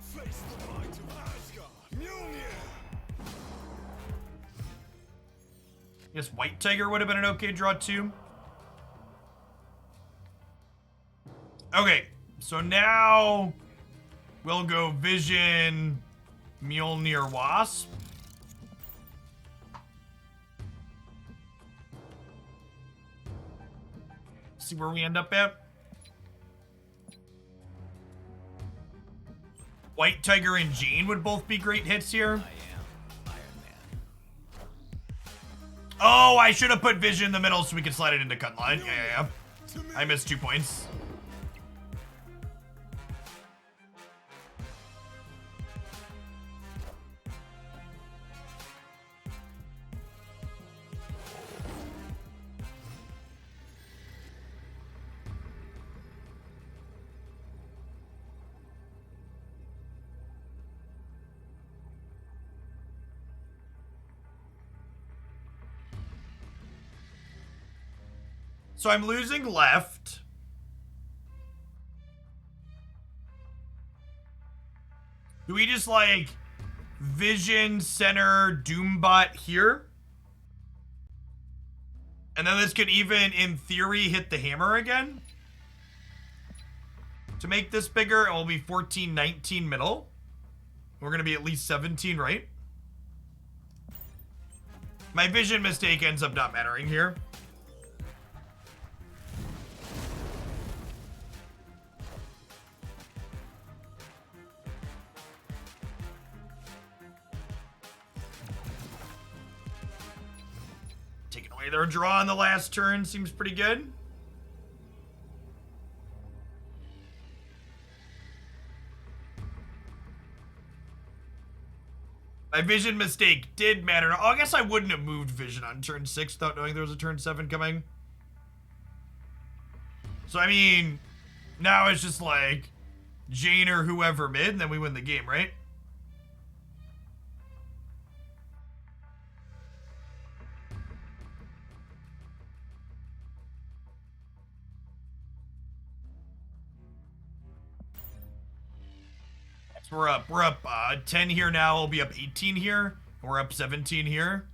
S2: Face the might of Asgard. Mjolnir.
S1: Yes, White Tiger would have been an okay draw too. Okay, so now we'll go Vision, Mjolnir, Wasp. See where we end up at. White Tiger and Jane would both be great hits here. Oh, I should have put Vision in the middle so we could slide it into cut line. Yeah. I missed 2 points. So I'm losing left. Do we just like Vision, Center, Doombot here? And then this could even, in theory, hit the hammer again? To make this bigger, it will be 14, 19 middle. We're going to be at least 17, right? My Vision mistake ends up not mattering here. Taking away their draw on the last turn seems pretty good. My Vision mistake did matter. Oh, I guess I wouldn't have moved Vision on turn 6 without knowing there was a turn 7 coming. So, I mean, now it's just like Jane or whoever mid, and then we win the game, right? So we're up 10 here now. We'll be up 18 here. We're up 17 here.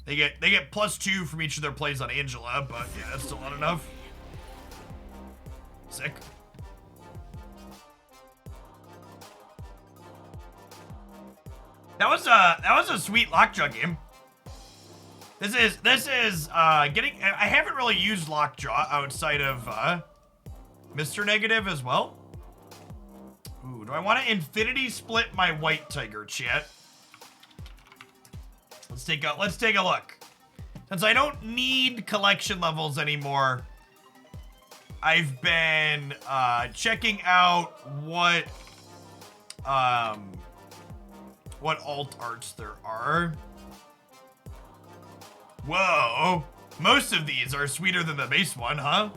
S1: They get +2 from each of their plays on Angela, but yeah, that's still not enough. Sick. That was a sweet Lockjaw game. This is getting. I haven't really used Lockjaw outside of Mr. Negative as well. Ooh, do I want to infinity split my White Tiger, chat? Let's take a look. Since I don't need collection levels anymore, I've been checking out what alt arts there are. Whoa, most of these are sweeter than the base one, huh?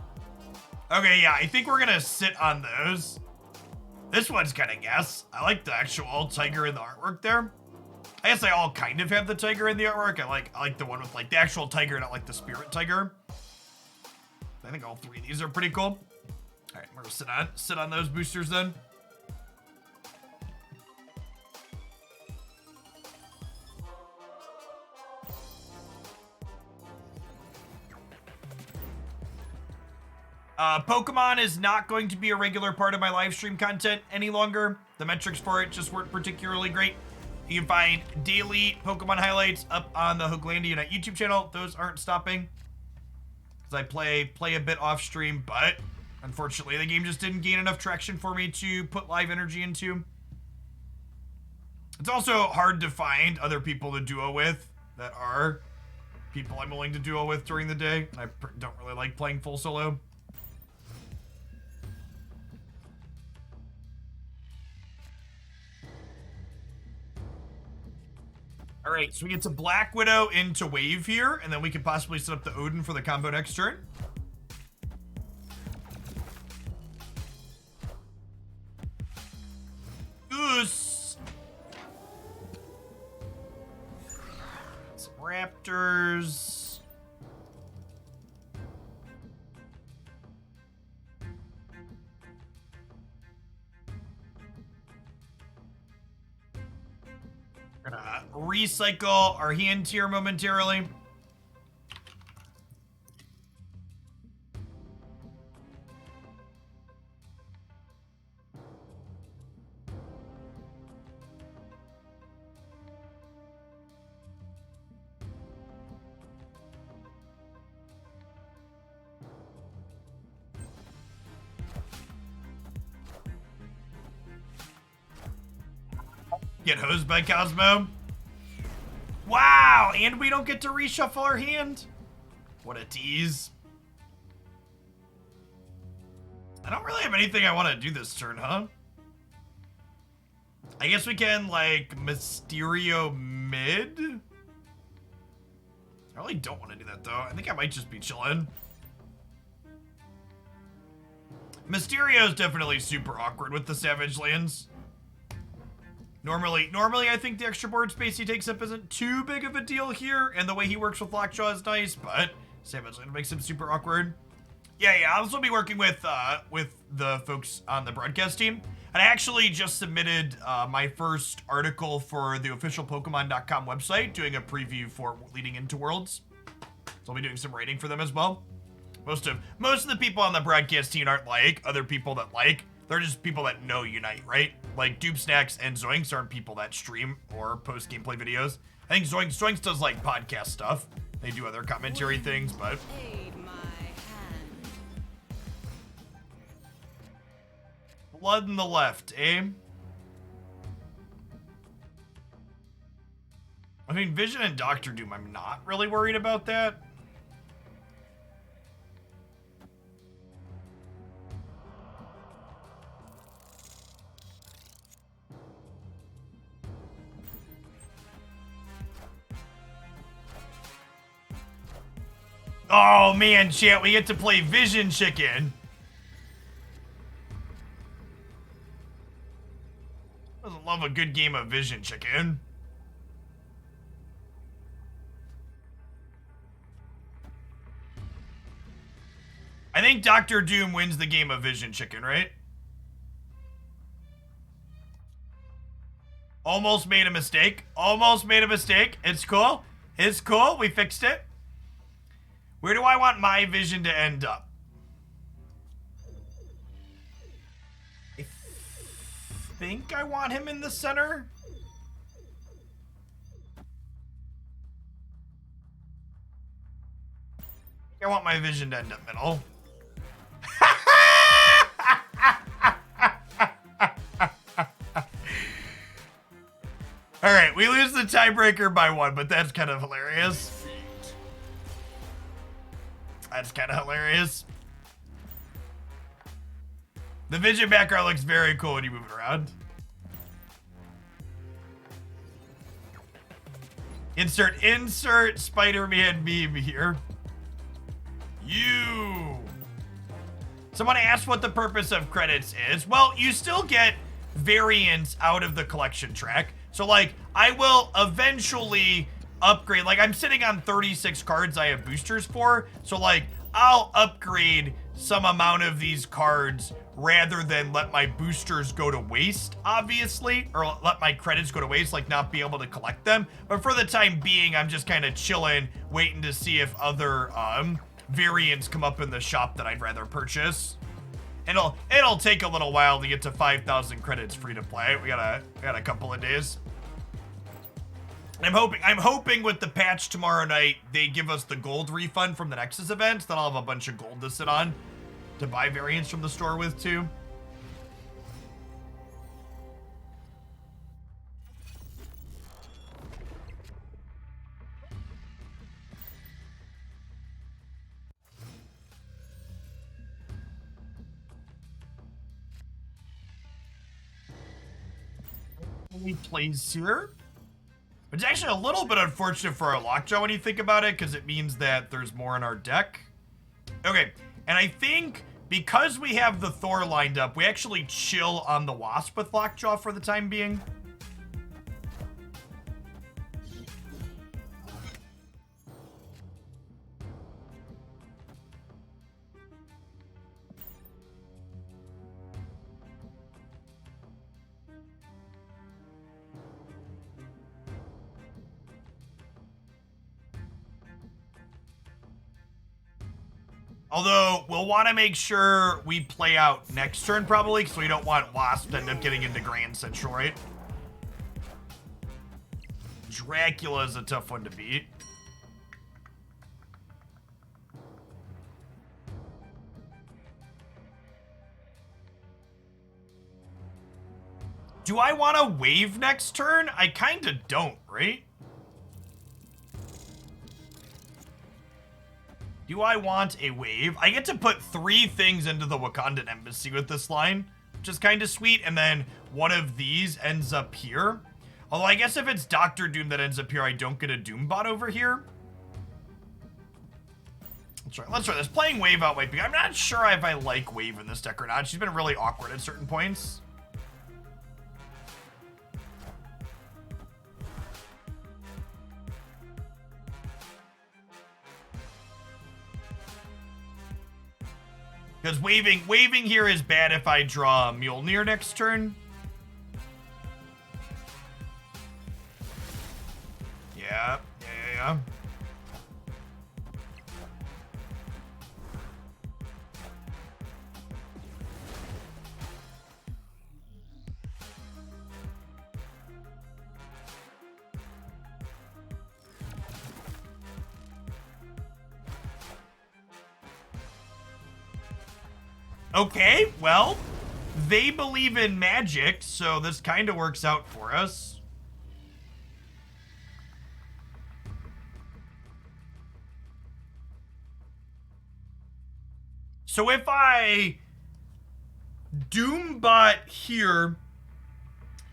S1: Okay, yeah, I think we're gonna sit on those. This one's kind of gas. I like the actual tiger in the artwork there. I guess they all kind of have the tiger in the artwork. I like the one with like the actual tiger, not like the spirit tiger. I think all three of these are pretty cool. All right, we're gonna sit on those boosters then. Pokemon is not going to be a regular part of my live stream content any longer. The metrics for it just weren't particularly great. You can find daily Pokemon highlights up on the Hooglandia Unite YouTube channel. Those aren't stopping because I play a bit off stream, but unfortunately the game just didn't gain enough traction for me to put live energy into. It's also hard to find other people to duo with that are people I'm willing to duo with during the day. I don't really like playing full solo. All right, so we get to Black Widow into Wave here, and then we could possibly set up the Odin for the combo next turn. Goose. Some Raptors. We're gonna recycle our hand tier momentarily. Get hosed by Cosmo. Wow, and we don't get to reshuffle our hand? What a tease. I don't really have anything I want to do this turn, huh? I guess we can, like, Mysterio mid? I really don't want to do that, though. I think I might just be chilling. Mysterio's definitely super awkward with the Savage Lands. Normally, I think the extra board space he takes up isn't too big of a deal here, and the way he works with Lockjaw is nice, but Savage Land makes him super awkward. Yeah, I'll also be working with the folks on the broadcast team. And I actually just submitted my first article for the official Pokemon.com website, doing a preview for leading into Worlds. So I'll be doing some writing for them as well. Most of the people on the broadcast team aren't like other people that like. They're just people that know Unite, right? Like Dupe Snacks and Zoinks aren't people that stream or post gameplay videos. I think Zoinks does like podcast stuff. They do other commentary things, but blood in the left, eh? I mean, Vision and Doctor Doom, I'm not really worried about that. Oh man, chat, we get to play Vision Chicken. Doesn't love a good game of Vision Chicken. I think Doctor Doom wins the game of Vision Chicken, right? Almost made a mistake. Almost made a mistake. It's cool. It's cool. We fixed it. Where do I want my Vision to end up? I think I want him in the center. I want my Vision to end up middle. All right, we lose the tiebreaker by 1, but that's kind of hilarious. That's kind of hilarious. The Vision background looks very cool when you move it around. Insert Spider-Man meme here. You. Someone asked what the purpose of credits is. Well, you still get variants out of the collection track. So, like, I will eventually upgrade. Like, I'm sitting on 36 cards I have boosters for. So, like, I'll upgrade some amount of these cards rather than let my boosters go to waste, obviously, or let my credits go to waste, like not be able to collect them. But for the time being, I'm just kind of chilling, waiting to see if other variants come up in the shop that I'd rather purchase. And it'll take a little while to get to 5,000 credits free to play. We got a couple of days. I'm hoping with the patch tomorrow night, they give us the gold refund from the Nexus event. Then I'll have a bunch of gold to sit on to buy variants from the store with too. He plays here. It's actually a little bit unfortunate for our Lockjaw when you think about it, because it means that there's more in our deck. Okay, and I think because we have the Thor lined up, we actually chill on the Wasp with Lockjaw for the time being. Although, we'll want to make sure we play out next turn, probably, because we don't want Wasp to end up getting into Grand Central, right? Dracula is a tough one to beat. Do I want to wave next turn? I kind of don't, right? Do I want a wave? I get to put 3 things into the Wakandan Embassy with this line, which is kind of sweet, and then one of these ends up here. Although I guess if it's Doctor Doom that ends up here, I don't get a Doombot over here. Let's try this. Playing Wave out might be... I'm not sure if I like Wave in this deck or not. She's been really awkward at certain points. Because waving here is bad if I draw Mjolnir next turn. Yeah. Okay, well, they believe in magic, so this kind of works out for us. So if I Doombot here,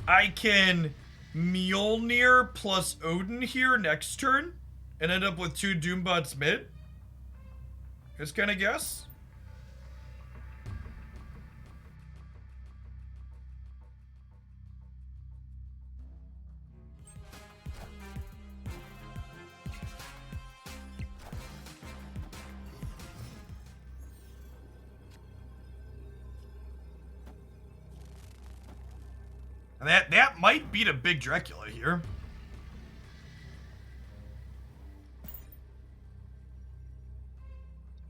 S1: I can Mjolnir plus Odin here next turn and end up with 2 Doombots mid. Just kind of guess. And that might beat a big Dracula here. I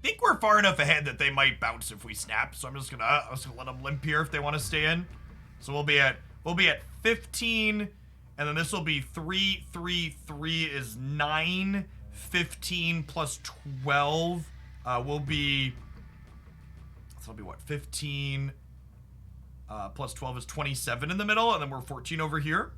S1: think we're far enough ahead that they might bounce if we snap, so I'm just gonna let them limp here if they want to stay in. So we'll be at 15, and then this will be 3 is 9. 15 plus 12 will be. So it'll be what, 15. Plus 12 is 27 in the middle, and then we're 14 over here.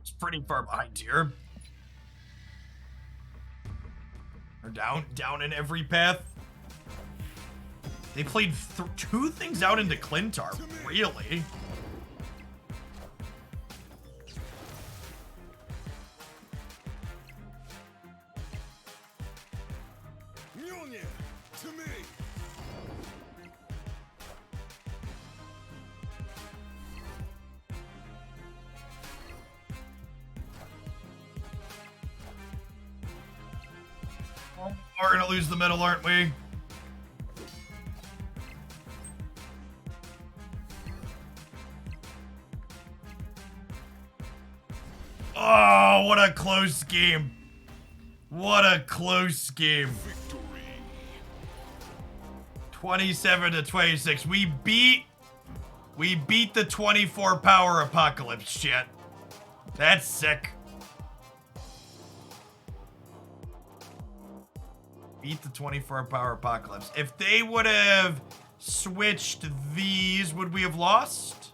S1: It's pretty far behind here. Or down in every path. They played 2 things out into Clintar. Really?
S2: Mjolnir, to me.
S1: We're gonna lose the middle, aren't we? Oh, what a close game. What a close game.
S2: Victory.
S1: 27 to 26. We beat the 24 power apocalypse shit. That's sick. Beat the 24 power apocalypse. If they would have switched these, would we have lost?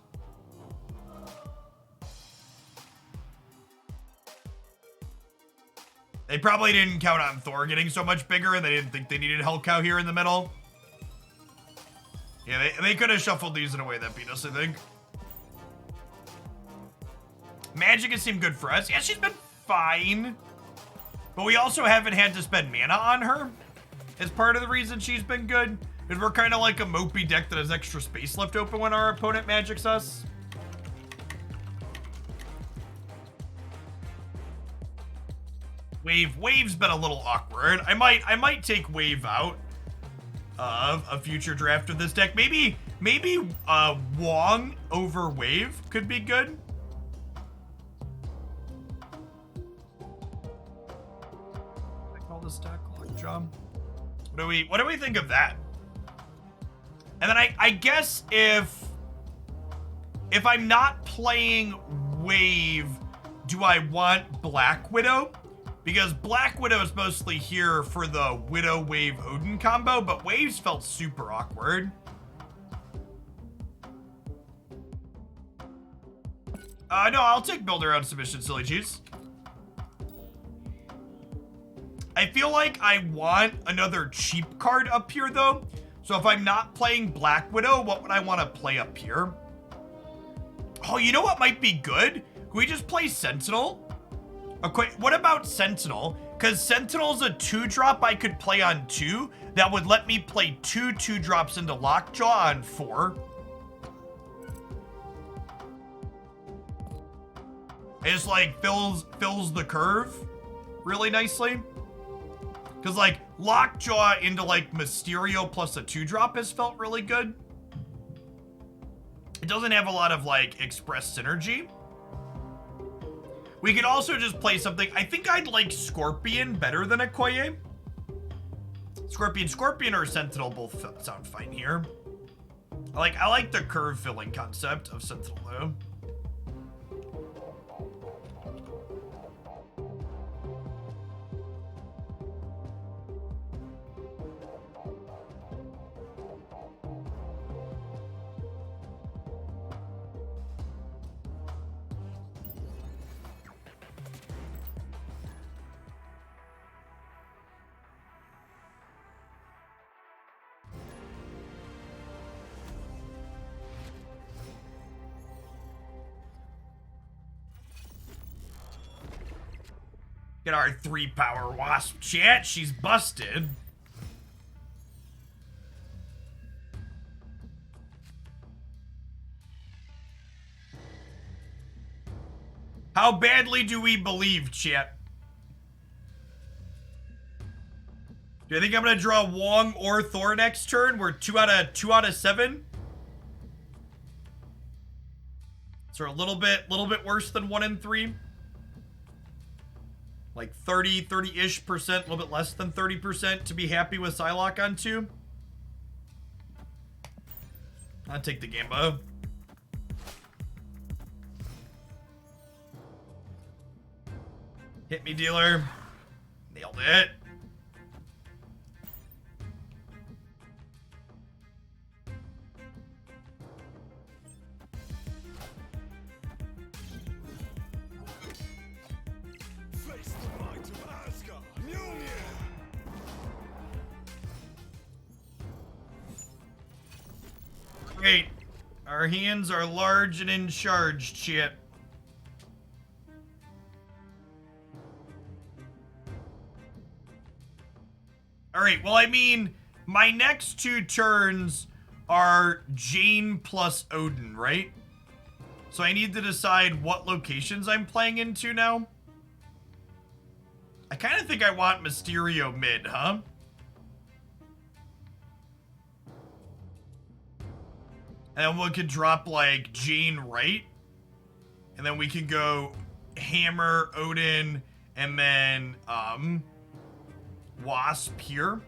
S1: They probably didn't count on Thor getting so much bigger, and they didn't think they needed Hellcow here in the middle. Yeah, they could have shuffled these in a way that beat us, I think. Magic has seemed good for us. Yeah, she's been fine. But we also haven't had to spend mana on her as part of the reason she's been good. Because we're kind of like a mopey deck that has extra space left open when our opponent magics us. Wave's been a little awkward. I might take Wave out of a future draft of this deck. Maybe Wong over Wave could be good. I call this deck Lockjaw. What do we think of that? And then I guess if I'm not playing Wave, do I want Black Widow? Because Black Widow is mostly here for the Widow Wave Odin combo, but Waves felt super awkward. No, I'll take Builder on submission, silly cheese. I feel like I want another cheap card up here, though. So if I'm not playing Black Widow, what would I want to play up here? Oh, you know what might be good? Can we just play Sentinel? Okay, what about Sentinel? Because Sentinel's a 2-drop I could play on 2. That would let me play 2 2-drops into Lockjaw on 4. It just like fills the curve really nicely. Because like Lockjaw into like Mysterio plus a 2-drop has felt really good. It doesn't have a lot of like express synergy. We could also just play something. I think I'd like Scorpion better than Okoye. Scorpion or Sentinel both sound fine here. I like the curve filling concept of Sentinel though. Get our 3-power Wasp chat. She's busted. How badly do we believe, chat? Do I think I'm gonna draw Wong or Thor next turn? We're 2 out of 7. So a little bit worse than 1 and 3. Like 30-ish%, a little bit less than 30% to be happy with Psylocke on 2. I'll take the Gamba. Hit me, dealer. Nailed it.
S2: Face the might of Asgard. Mjolnir.
S1: Great. Our hands are large and in charge, chat. Alright, well, I mean, my next 2 turns are Jane plus Odin, right? So I need to decide what locations I'm playing into now. I kind of think I want Mysterio mid, huh? And then we could drop, like, Jane right. And then we can go Hammer, Odin, and then, Wasp here.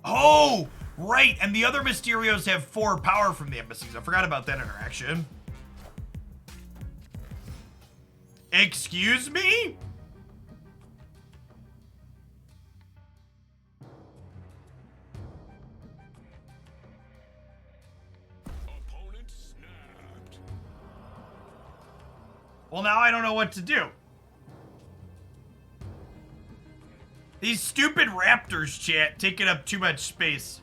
S1: Oh, right. And the other Mysterios have 4 power from the embassies. I forgot about that interaction. Excuse me?
S2: Opponent snapped.
S1: Well, now I don't know what to do. These stupid raptors, chat, taking up too much space.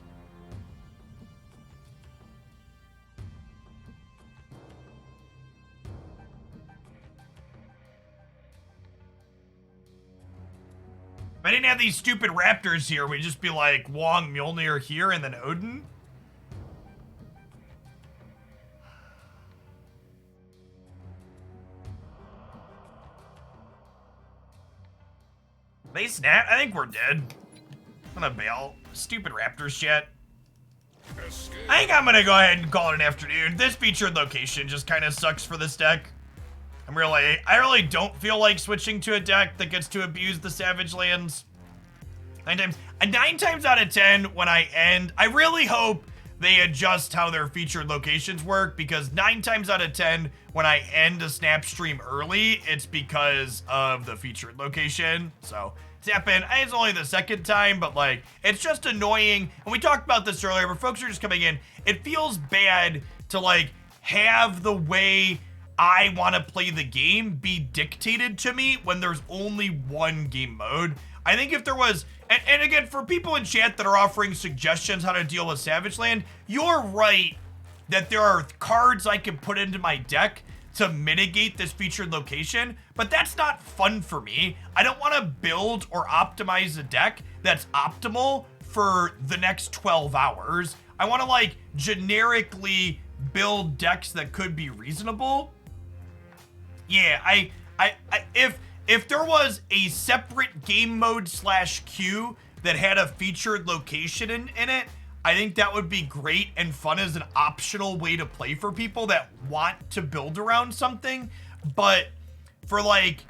S1: If I didn't have these stupid raptors here, we'd just be like Wong, Mjolnir here, and then Odin. They snap? I think we're dead. I'm gonna bail. Stupid raptors, chat.
S2: Escape.
S1: I think I'm gonna go ahead and call it an afternoon. This featured location just kind of sucks for this deck. I really don't feel like switching to a deck that gets to abuse the Savage Lands. Nine times out of 10 when I end, I really hope they adjust how their featured locations work, because 9 times out of 10 when I end a snap stream early, it's because of the featured location. So it's happened. It's only the second time, but like, it's just annoying. And we talked about this earlier, but folks are just coming in. It feels bad to like have the way I want to play the game be dictated to me when there's only one game mode. I think if there was, and again, for people in chat that are offering suggestions how to deal with Savage Land, you're right that there are cards I can put into my deck to mitigate this featured location, but that's not fun for me. I don't want to build or optimize a deck that's optimal for the next 12 hours. I want to like generically build decks that could be reasonable. Yeah, if there was a separate game mode / queue that had a featured location in it, I think that would be great and fun as an optional way to play for people that want to build around something. But for like,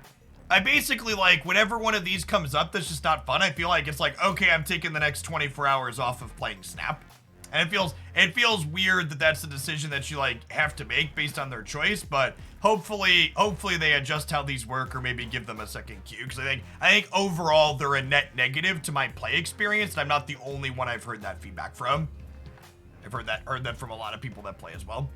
S1: I basically like whenever one of these comes up that's just not fun, I feel like it's like, okay, I'm taking the next 24 hours off of playing Snap. And it feels weird that that's the decision that you like have to make based on their choice, but hopefully they adjust how these work, or maybe give them a second queue, because I think overall they're a net negative to my play experience, and I'm not the only one I've heard that feedback from. I've heard that from a lot of people that play as well.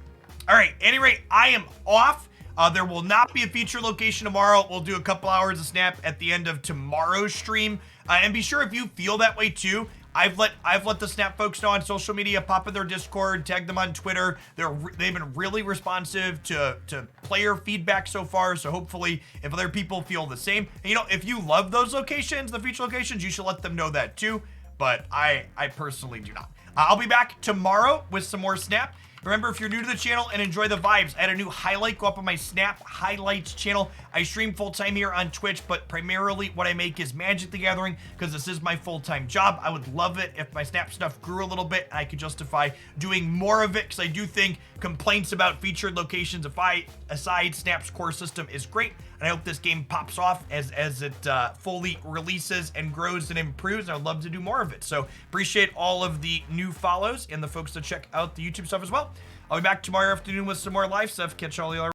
S1: All right, at any rate, I am off. There will not be a feature location tomorrow. We'll do a couple hours of Snap at the end of tomorrow's stream, and be sure if you feel that way too. I've let the Snap folks know on social media, pop in their Discord, tag them on Twitter. They've been really responsive to player feedback so far. So hopefully, if other people feel the same, and, you know, if you love those locations, the feature locations, you should let them know that too. But I personally do not. I'll be back tomorrow with some more Snap. Remember, if you're new to the channel and enjoy the vibes, I had a new highlight go up on my Snap Highlights channel. I stream full-time here on Twitch, but primarily what I make is Magic the Gathering, because this is my full-time job. I would love it if my Snap stuff grew a little bit and I could justify doing more of it, because I do think complaints about featured locations aside, Snap's core system is great, and I hope this game pops off as it fully releases and grows and improves, and I'd love to do more of it. So appreciate all of the new follows and the folks that check out the YouTube stuff as well. I'll be back tomorrow afternoon with some more live stuff. Catch all y'all.